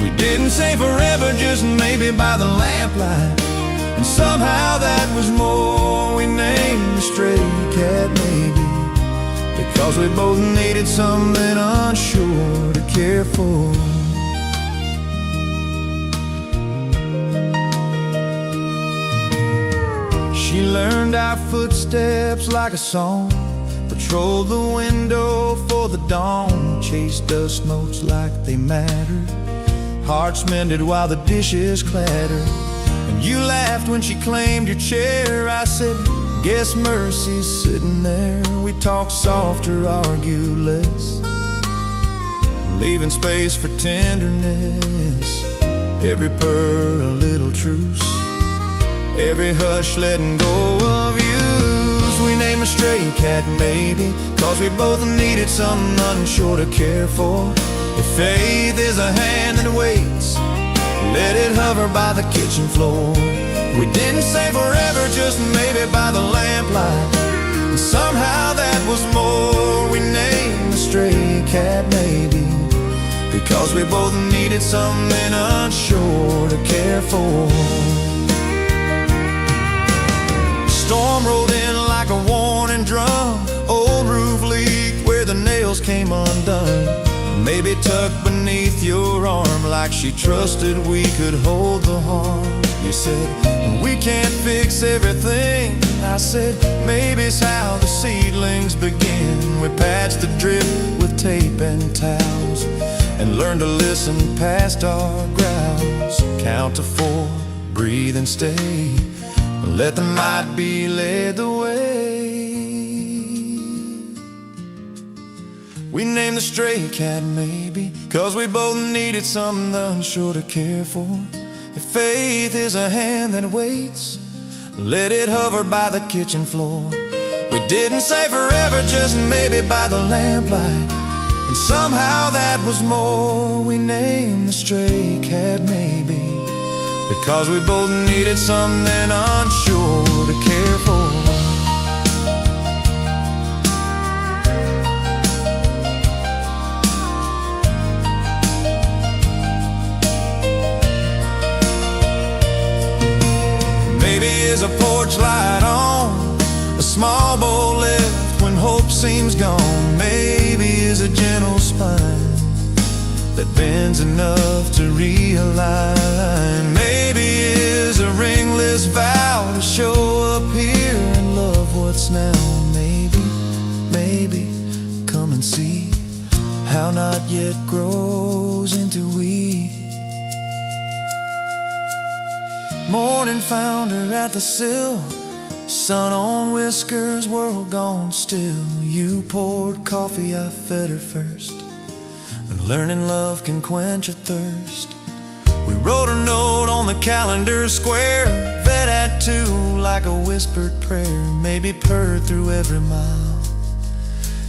We didn't say forever, just maybe by the lamplight, and somehow that was more. We named the stray cat maybe, because we both needed something unsure to care for. She learned our footsteps like a song, patrolled the window for the dawn, chased dust notes like they mattered, hearts mended while the dishes clattered. And you laughed when she claimed your chair. I said, guess mercy's sitting there. We talked softer, argued less, leaving space for tenderness. Every purr a little truce, every hush letting go of use. We named a stray cat maybe, cause we both needed something unsure to care for. If faith is a hand that waits, let it hover by the kitchen floor. We didn't say forever, just maybe by the lamplight, and somehow that was more. We named the stray cat maybe, because we both needed something unsure to care for. Storm rolled in like a warning drum, old roof leaked where the nails came undone. Maybe tucked beneath your arm, like she trusted we could hold the harm. You said, we can't fix everything. I said, maybe it's how the seedlings begin. We patched the drip with tape and towels, and learned to listen past our growls. Count to 4, breathe and stay, let the might be led the way. We named the stray cat maybe, cause we both needed something unsure to care for. If faith is a hand that waits, let it hover by the kitchen floor. We didn't say forever, just maybe by the lamplight, and somehow that was more. We named the stray cat maybe, because we both needed something unsure to care for. Maybe is a porch light on, a small bowl left when hope seems gone. Maybe is a gentle spine that bends enough to realign. Maybe is a ringless vow to show up here and love what's now. Maybe, come and see how not yet grows into we. Morning found her at the sill, sun on whiskers, world gone still. You poured coffee, I fed her first, and learning love can quench a thirst. We wrote a note on the calendar square, vet at 2 like a whispered prayer, maybe purred through every mile,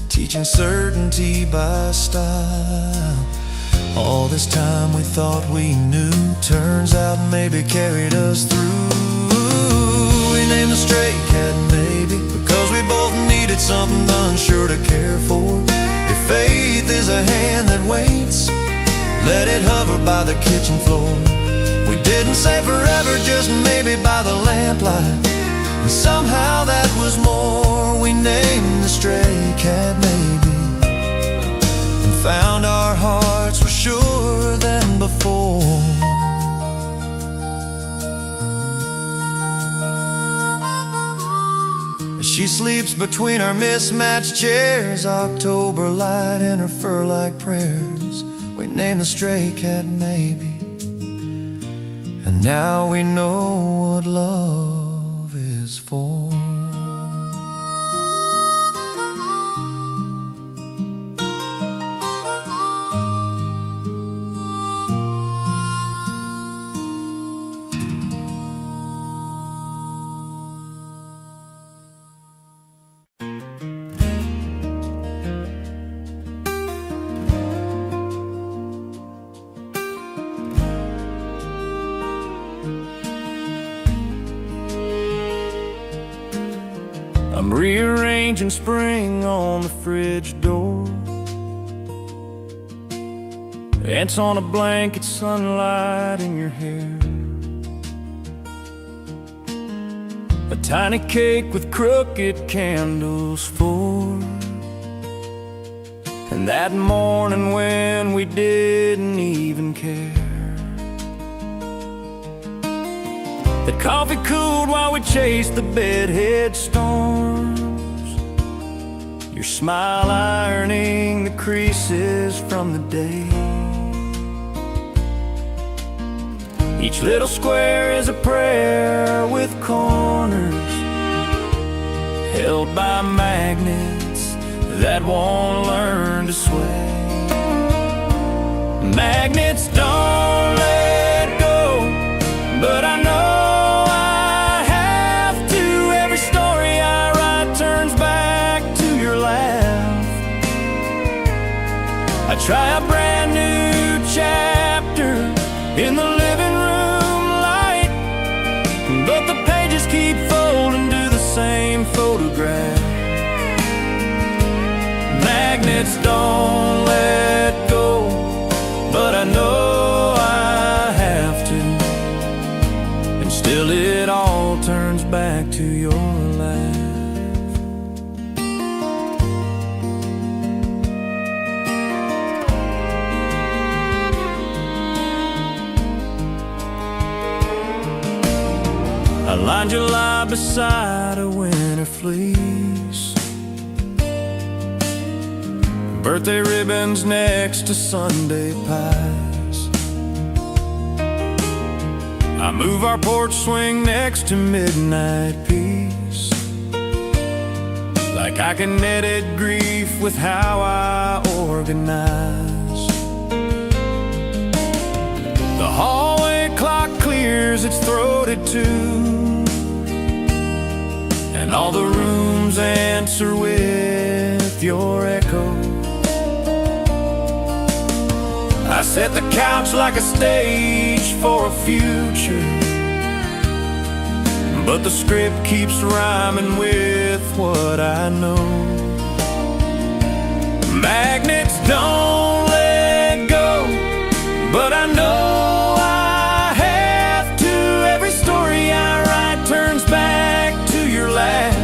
teaching certainty by style. All this time we thought we knew, turns out maybe carried us through. We named the stray cat maybe, because we both needed something unsure to care for. If faith is a hand that waits, let it hover by the kitchen floor. We didn't say forever, just maybe by the lamplight, and somehow that was more. We named the stray cat maybe, and found our hearts were surer than before. She sleeps between our mismatched chairs, October light in her fur like prayers. We named the stray cat maybe, Now we know what love is for. I'm rearranging spring on the fridge door. Ants on a blanket, sunlight in your hair. A tiny cake with crooked candles for. And that morning when we didn't even care. The coffee cooled while we chased the bedhead storms. Your smile ironing the creases from the day. Each little square is a prayer with corners held by magnets that won't learn to sway. Magnets don't let go, but I know try a brand new chapter in the living room light, but the pages keep folding to the same photograph. Magnets don't let go, but I know I have to, and still it all turns back to your laugh. I lined July beside a winter fleece, birthday ribbons next to Sunday pies. I move our porch swing next to midnight peace, like I can edit grief with how I organize. The hallway clock clears its throat at 2, and all the rooms answer with your echo. I set the couch like a stage for a future, but the script keeps rhyming with what I know. Magnets don't let go, but I know I have to. Every story I write turns back to your laugh.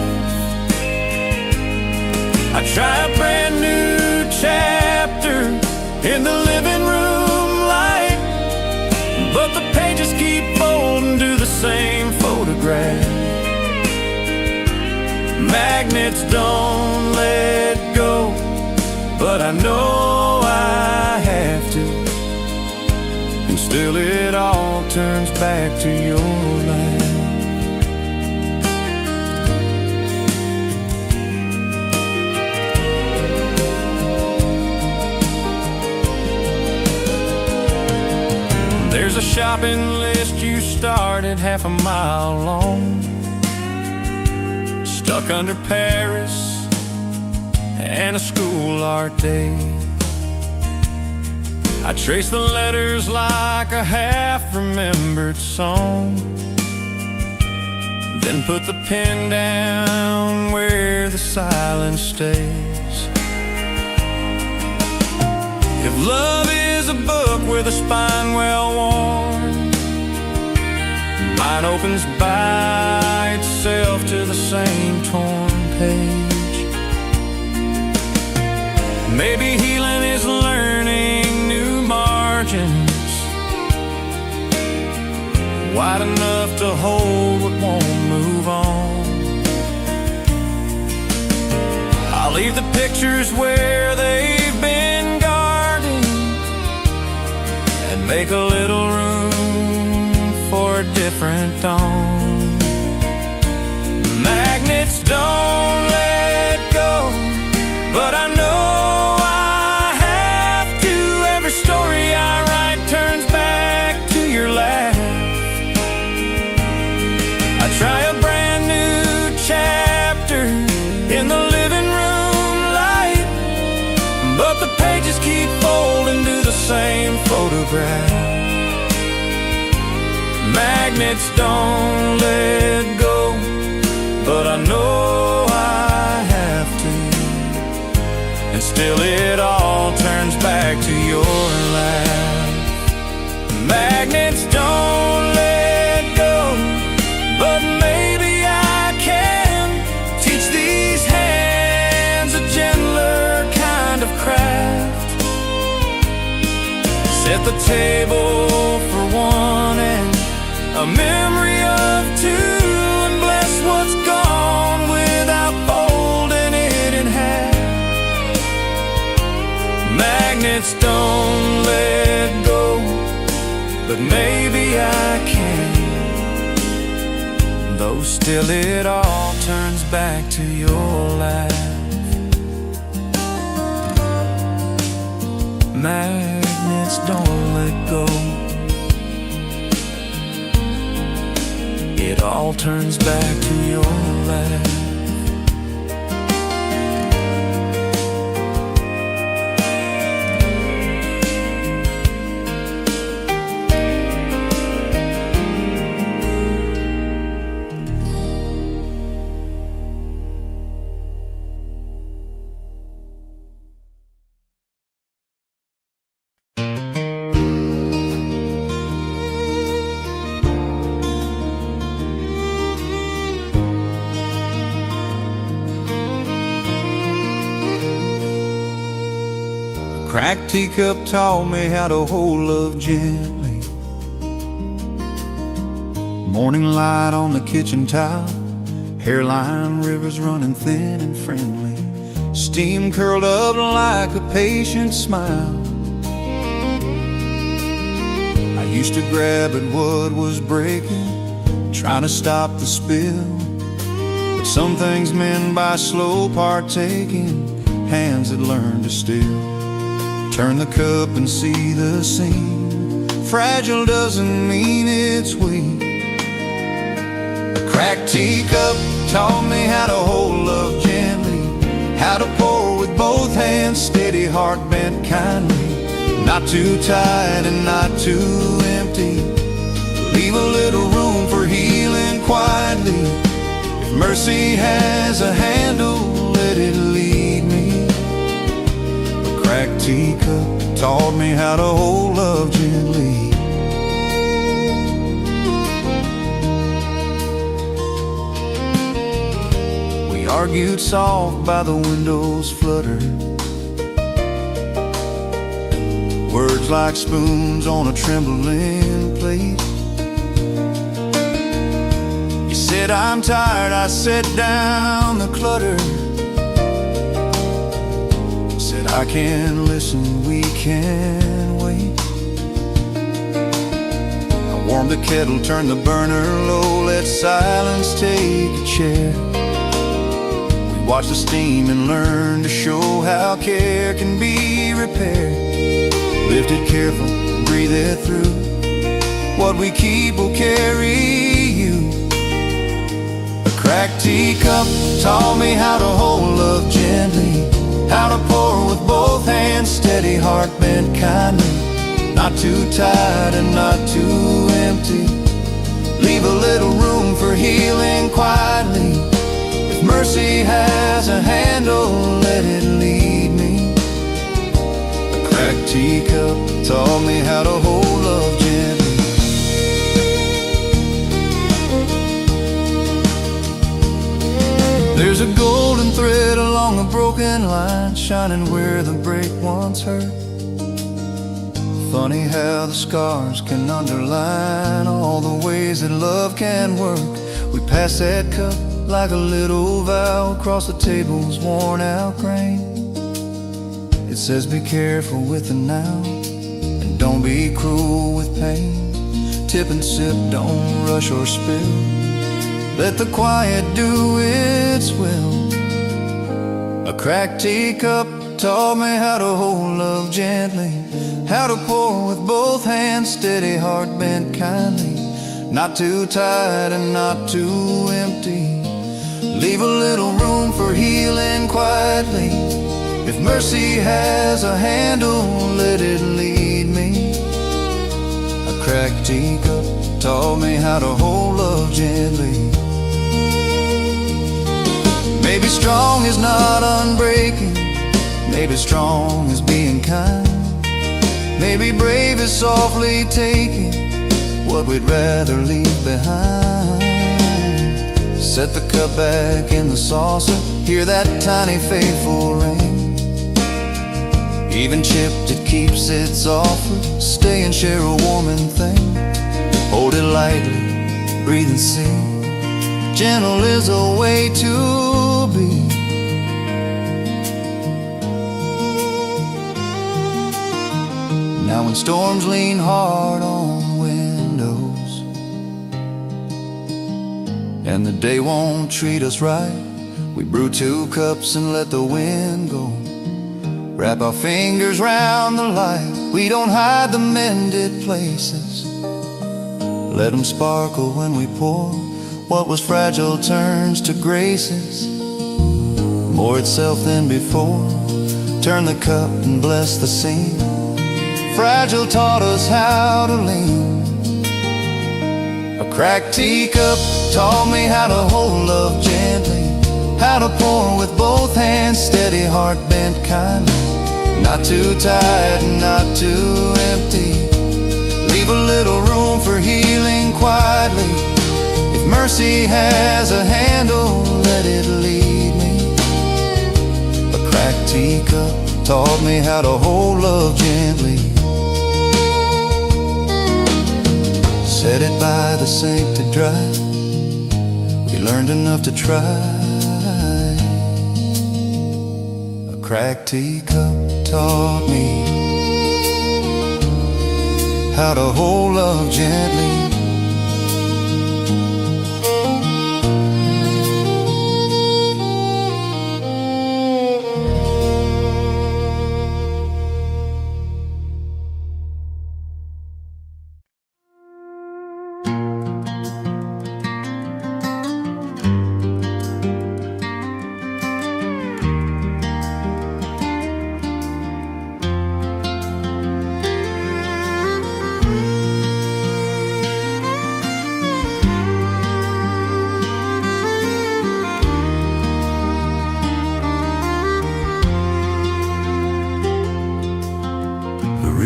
I try a brand new chapter in the living room light, but the pages keep folding to the same photograph. Magnets don't let go, but I know I have to, and still it all turns back to your life. There's a shopping list you started half a mile long, stuck under Paris and a school art day. I trace the letters like a half-remembered song, then put the pen down where the silence stays. If love is a book with a spine well worn, mine opens by itself to the same torn page. Maybe healing is learning new margins, wide enough to hold what won't move on. I'll leave the pictures where they've been guarded and make a little room for different dawn. Magnets don't let go, but I know I have to. Every story I write turns back to your laugh. I try a brand new chapter in the living room light, but the pages keep folding to the same photograph. Magnets don't let go, but I know I have to. And still it all turns back to your laugh. Magnets don't let go, but maybe I can teach these hands a gentler kind of craft. Set the table for one and a memory of two, and bless what's gone without folding it in half. Magnets don't let go, but maybe I can. Though still it all turns back to your laugh. Magnets don't let go, it all turns back to your laugh. Cracked teacup taught me how to hold love gently. Morning light on the kitchen tile, hairline rivers running thin and friendly. Steam curled up like a patient smile. I used to grab at what was breaking, trying to stop the spill. But some things meant by slow partaking, hands that learned to still. Turn the cup and see the scene. Fragile doesn't mean it's weak. A cracked teacup taught me how to hold love gently, how to pour with both hands, steady, heart bent kindly. Not too tight and not too empty. Leave a little room for healing quietly. If mercy has a handle, let it lead me. Cracked teacup taught me how to hold love gently. We argued soft by the window's flutter, words like spoons on a trembling plate. You said I'm tired, I set down the clutter. I can listen, we can wait. I warmed the kettle, turned the burner low, let silence take a chair. We watched the steam and learned to show how care can be repaired. Lift it careful, breathe it through. What we keep will carry you. A cracked teacup taught me how to hold love gently, how to pour with both hands, steady, heart bent kindly. Not too tight and not too empty. Leave a little room for healing quietly. If mercy has a handle, let it lead me. A cracked teacup taught me how to hold love gently. There's a golden thread along a broken line, shining where the break once hurt. Funny how the scars can underline all the ways that love can work. We pass that cup like a little vow across the table's worn out grain. It says be careful with the now, and don't be cruel with pain. tip and sip, don't rush or spill. Let the quiet do its will. A cracked teacup taught me how to hold love gently, how to pour with both hands, steady, heart bent kindly, not too tight and not too empty. Leave a little room for healing quietly. If mercy has a handle, let it lead me. A cracked teacup taught me how to hold love gently. Maybe strong is not unbreaking, maybe strong is being kind. Maybe brave is softly taking what we'd rather leave behind. Set the cup back in the saucer, hear that tiny faithful ring. Even chipped, it keeps its offer. Stay and share a warming thing. Hold it lightly, breathe and see. Gentle is a way to be. Now when storms lean hard on windows and the day won't treat us right, we brew 2 cups and let the wind go. Wrap our fingers round the light. We don't hide the mended places. Let them sparkle when we pour. What was fragile turns to graces, more itself than before. Turn the cup and bless the scene. Fragile taught us how to lean. A cracked teacup taught me how to hold love gently, how to pour with both hands, steady, heart bent kindly, not too tight and not too empty. Leave a little room for healing quietly. If mercy has a handle, let it lead me. A cracked teacup taught me how to hold love gently. Set it by the sink to dry. We learned enough to try. A cracked teacup taught me how to hold love gently.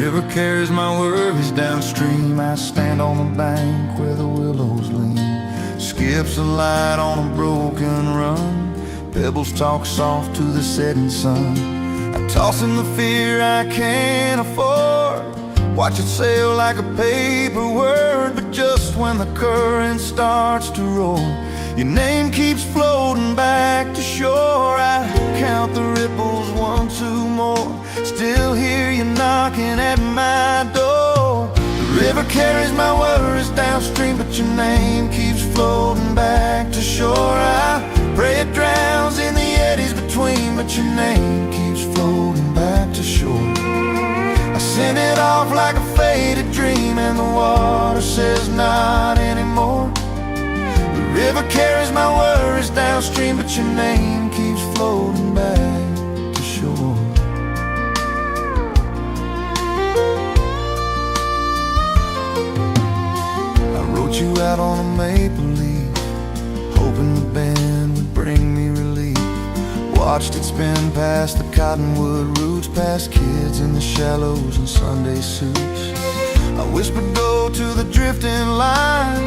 River carries my worries downstream. I stand on the bank where the willows lean. Skips a light on a broken run. Pebbles talk soft to the setting sun. I toss in the fear I can't afford. Watch it sail like a paper word. But just when the current starts to roll, your name keeps floating back to shore. I count the ripples, 1, 2 more. Still hear you knocking at my door. The river carries my worries downstream, but your name keeps floating back to shore. I pray it drowns in the eddies between, but your name keeps floating back to shore. I send it off like a faded dream, and the water says not anymore. The river carries my worries downstream, but your name keeps floating back to shore. You out on a maple leaf, hoping the bend would bring me relief. Watched it spin past the cottonwood roots, past kids in the shallows and Sunday suits. I whispered go to the drifting line,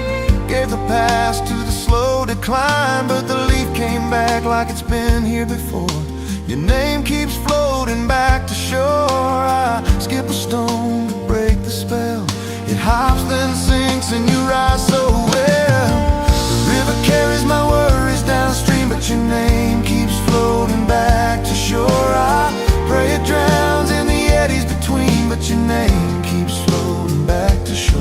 gave the pass to the slow decline, but the leaf came back like it's been here before. Your name keeps floating back to shore. I skip a stone to break the spell. It hops then sinks and you rise so well. The river carries my worries downstream, but your name keeps floating back to shore. I pray it drowns in the eddies between, but your name keeps floating back to shore.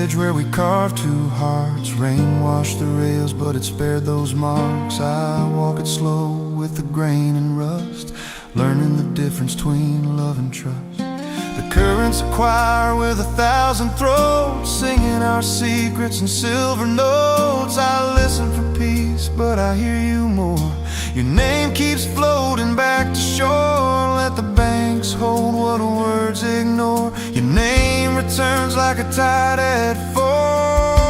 bridge where we carved two hearts. Rain washed the rails, but it spared those marks. I walk it slow with the grain and rust, learning the difference between love and trust. The current's a choir with 1,000 throats, singing our secrets in silver notes. I listen for peace, but I hear you more. Your name keeps floating back to shore. Let the banks hold what words ignore. Your name returns like a tide at fall.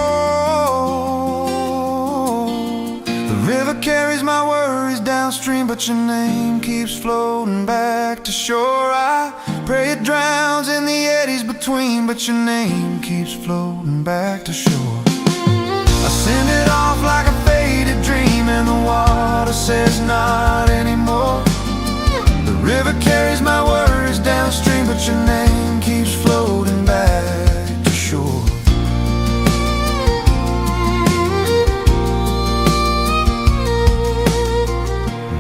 The river carries my worries downstream, but your name keeps floating back to shore. I pray it drowns in the eddies between, but your name keeps floating back to shore. I send it off like a faded dream, and the water says not anymore. The river carries my worries downstream, but your name keeps floating back to shore.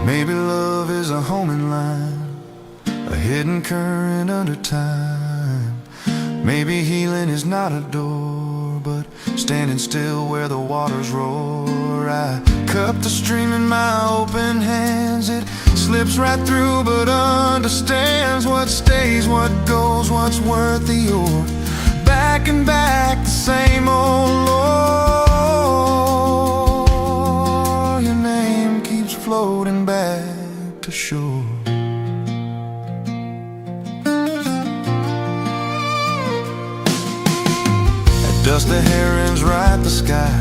Maybe love is a homing line, a hidden current under time. Maybe healing is not a door, but standing still where the waters roar. I cup the stream in my open hands. It slips right through but understands what stays, what goes, what's worth the oar. Back and back the same old lore. Your name keeps floating back to shore. Dust the herons right the sky,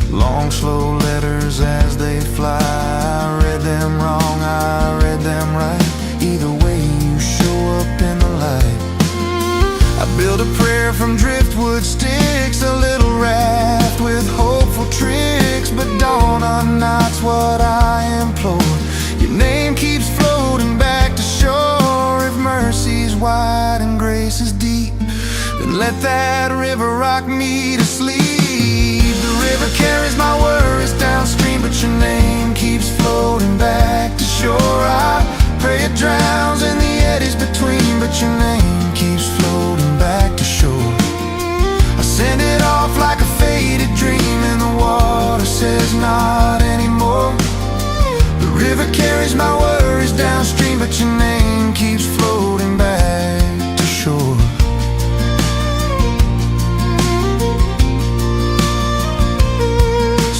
long slow letters as they fly. I read them wrong, I read them right. Either way you show up in the light. I build a prayer from driftwood sticks, a little raft with hopeful tricks, but dawn on night's what I implore. Your name keeps floating back to shore. If mercy's wide and grace is deep, then let that river rock me to sleep. The river carries my worries downstream, but your name keeps floating back to shore. I pray it drowns in the eddies between, but your name keeps floating back to shore. I send it off like a faded dream, and the water says not anymore. The river carries my worries downstream, but your name keeps floating back to shore.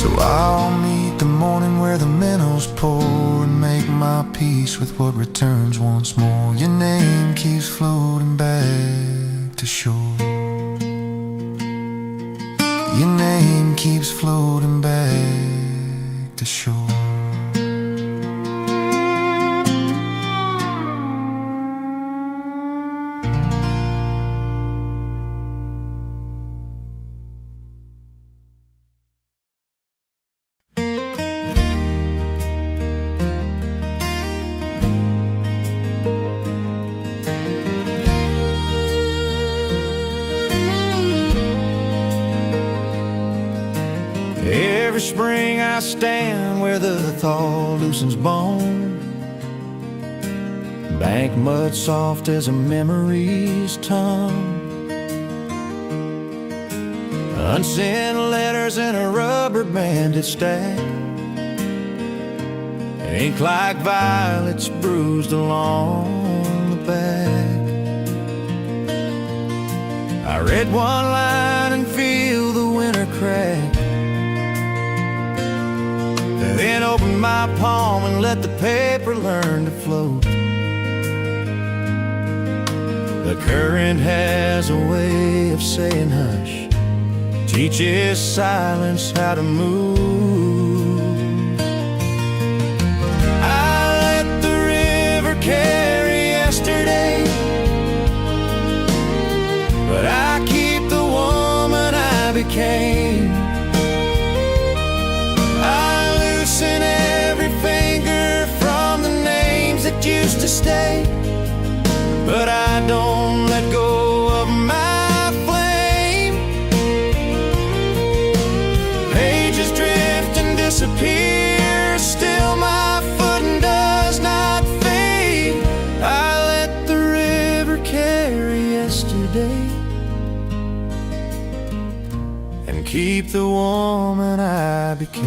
So I'll meet the morning where the minnows pour, and make my peace with what returns once more. Your name keeps floating back to shore. Your name keeps floating back to shore. Every spring I stand where the thaw loosens bone, bank mud soft as a memory's tongue. Unsent letters in a rubber banded stack, ink like violets bruised along the back. I read one line and feel the winter crack, then open my palm and let the paper learn to float. The current has a way of saying hush, teaches silence how to move. I let the river carry yesterday, but I keep the woman I became. In every finger from the names that used to stay, but I don't let go of my flame. Pages drift and disappear, still my footing does not fade. I let the river carry yesterday, keep the woman I became.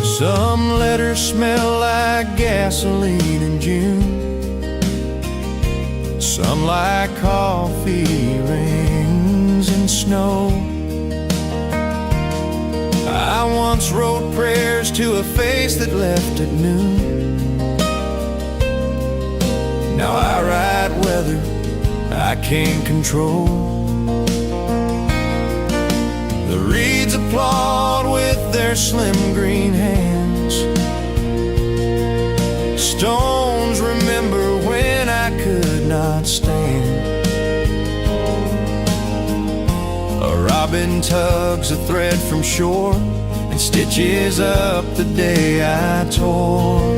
Some letters smell like gasoline in June, some like coffee rings in snow. I once wrote prayers to a face that left at noon. Now I write weather I can't control. The reeds applaud with their slim green hands. Stones remember when I could not stand. A robin tugs a thread from shore and stitches up the day I tore.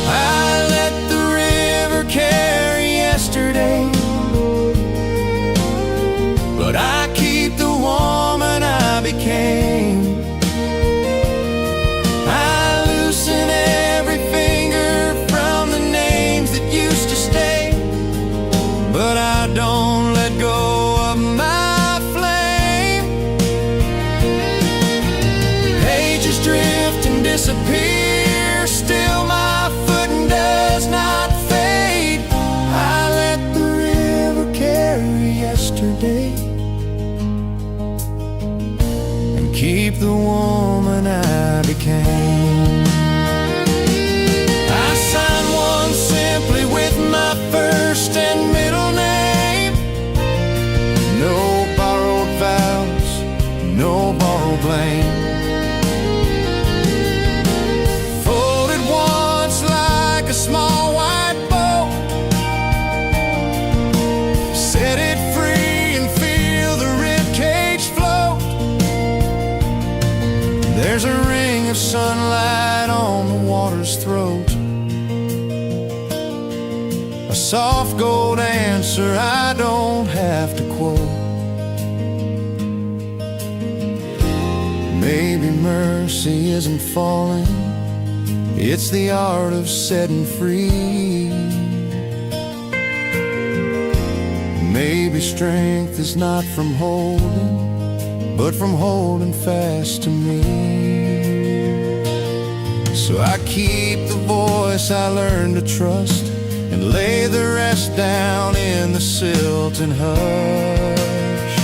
I let the river carry yesterday, but I keep the woman I became. I loosen every finger from the names that used to stay, but I don't let go of my flame. Pages drift and disappear, still my foot does not fade. I let the river carry yesterday and keep the woman I became. I sign one simply with my first and middle name. No borrowed vows, no borrowed blame. Folded once like a small white boat, set it free and feel the ribcage float. There's a ring of sunlight on the water's throat, a soft gold answer I don't have to quote. Maybe mercy isn't falling, it's the art of setting free. Maybe strength is not from holding, but from holding fast to me. So I keep the voice I learned to trust and lay the rest down in the silt and hush.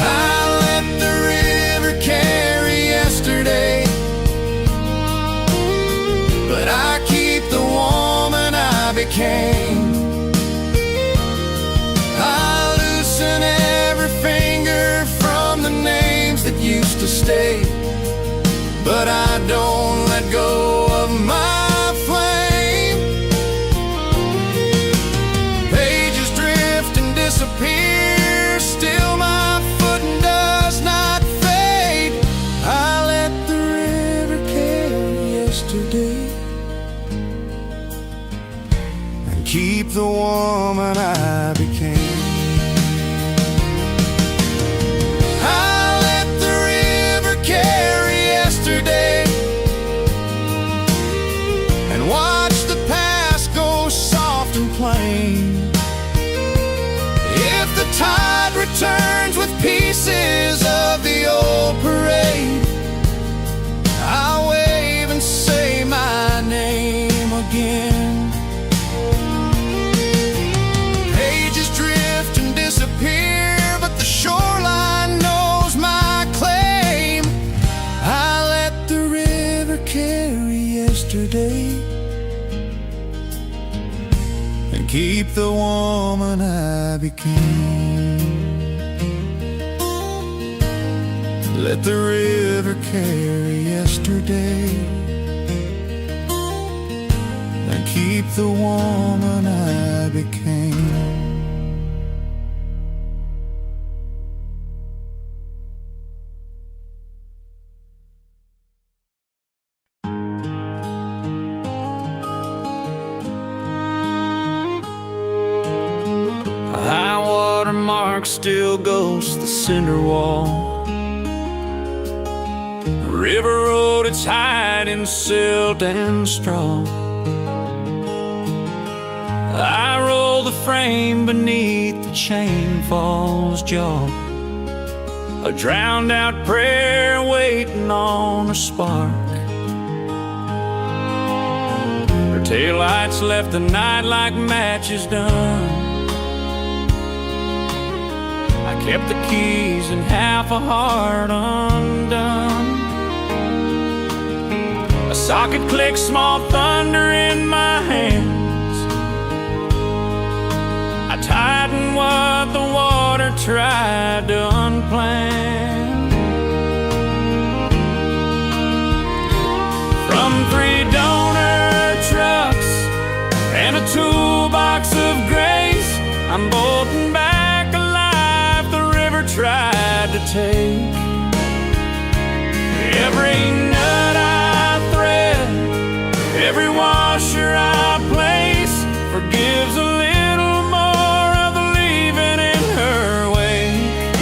I let the river carry yesterday, but I keep the woman I became. I loosen every finger from the names that used to stay, but I don't let go of my flame. Pages drift and disappear, still my foot does not fade. I let the river carry yesterday and keep the woman I became. I let the river carry yesterday and watch the past go soft and plain. If the tide returns with pieces of the old parade, I'll wave and say my name again. Pages drift and disappear, but the shoreline knows my claim. I let the river carry yesterday and keep the woman I became. Let the river carry yesterday and keep the woman I became. High water mark still ghosts the cinder wall. River road, it's hide in silt and straw. I roll the frame beneath the chain fall's jaw, a drowned out prayer waiting on a spark. Her taillights left the night like matches done. I kept the keys and half a heart undone. A socket clicked, small thunder in my hands. I tightened what the water tried to unplan. From 3 donor trucks and a toolbox of grace, I'm bolting back a life the river tried to take. Every nut I thread, every washer I place, forgives a little more of the leaving in her wake.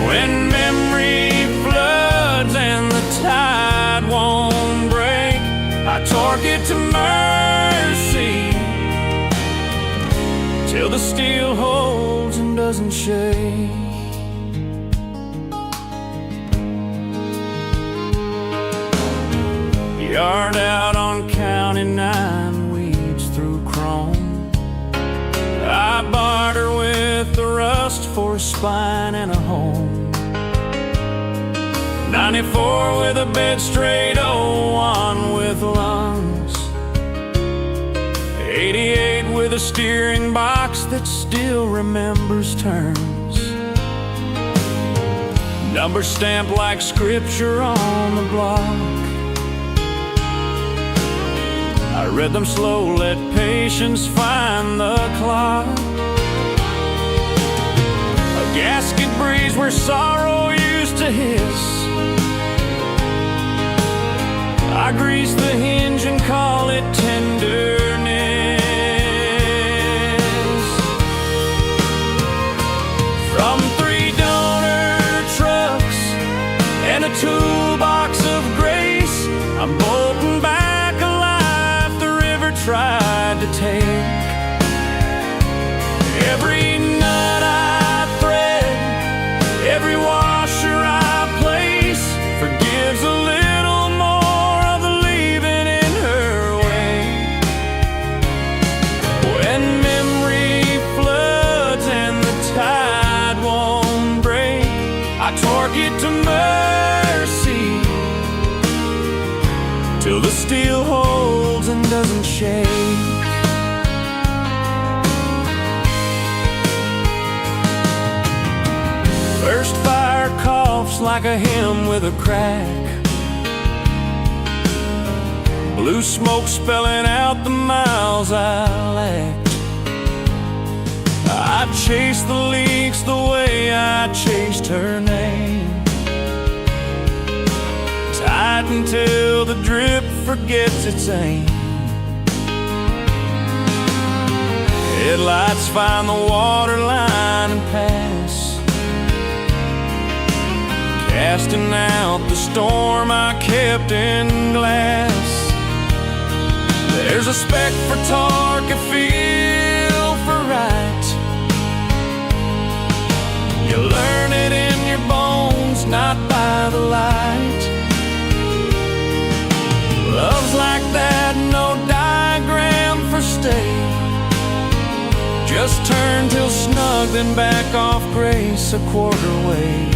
When memory floods and the tide won't break, I torque it to mercy till the steel holds and doesn't shake. Yard out on County 9, weeds through chrome. I barter with the rust for a spine and a home. 94 with a bed straight, 01 with lungs. 88 with a steering box that still remembers turns. Number stamped like scripture on the block. I read them slow, let patience find the clock. A gasket breeze where sorrow used to hiss. I grease the hinge and call it tenderness. From 3 donor trucks and a toolbox of grace, I'm bolting back tried to take. Every nut I thread, every washer I place, forgives a little more of the leaving in her wake. When memory floods and the tide won't break, I torque it to mercy till the steel holds and doesn't shake. First fire coughs like a hymn with a crack. Blue smoke spelling out the miles I lacked. I chased the leaks the way I chased her name, tight until the drip forgets its aim. Headlights find the water line and pass, casting out the storm I kept in glass. There's a spec for torque, a feel for right. You learn it in your bones, not by the light. Love's like that, no diagram for stay. Just turn till snug, then back off grace a quarter way.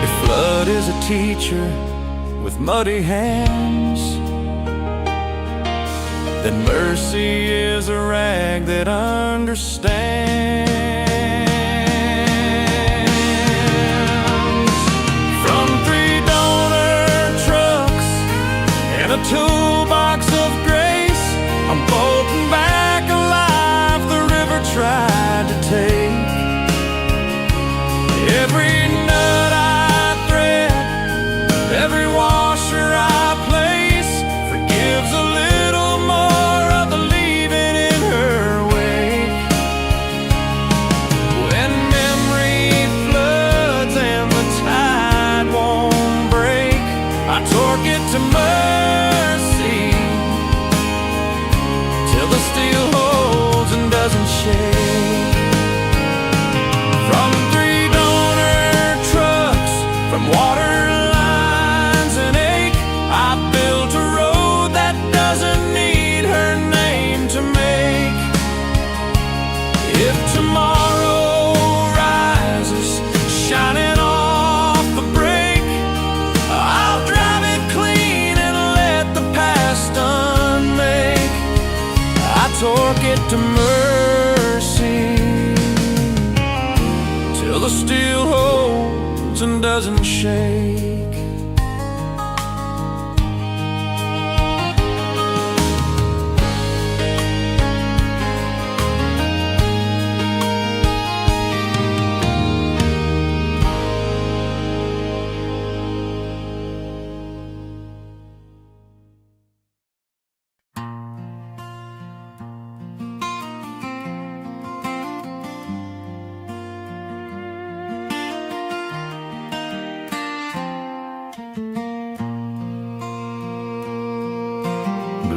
If flood is a teacher with muddy hands, then mercy is a rag that understands. From 3 donor trucks and a toolbox of grace, I'm bolting back a life the river tried to take. Every nut I thread, every washer I place, forgives a little more of the leaving in her wake. When memory floods and the tide won't break, I torque it to mercy water lines and ache. I built a road that doesn't need her name to make. If tomorrow rises shining off the break, I'll drive it clean and let the past unmake. I torque it to mercy till the steel holds and doesn't shake.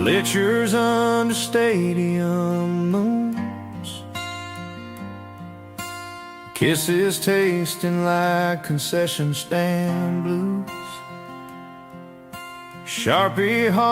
Bleachers under stadium moons, kisses tasting like concession stand blues, Sharpie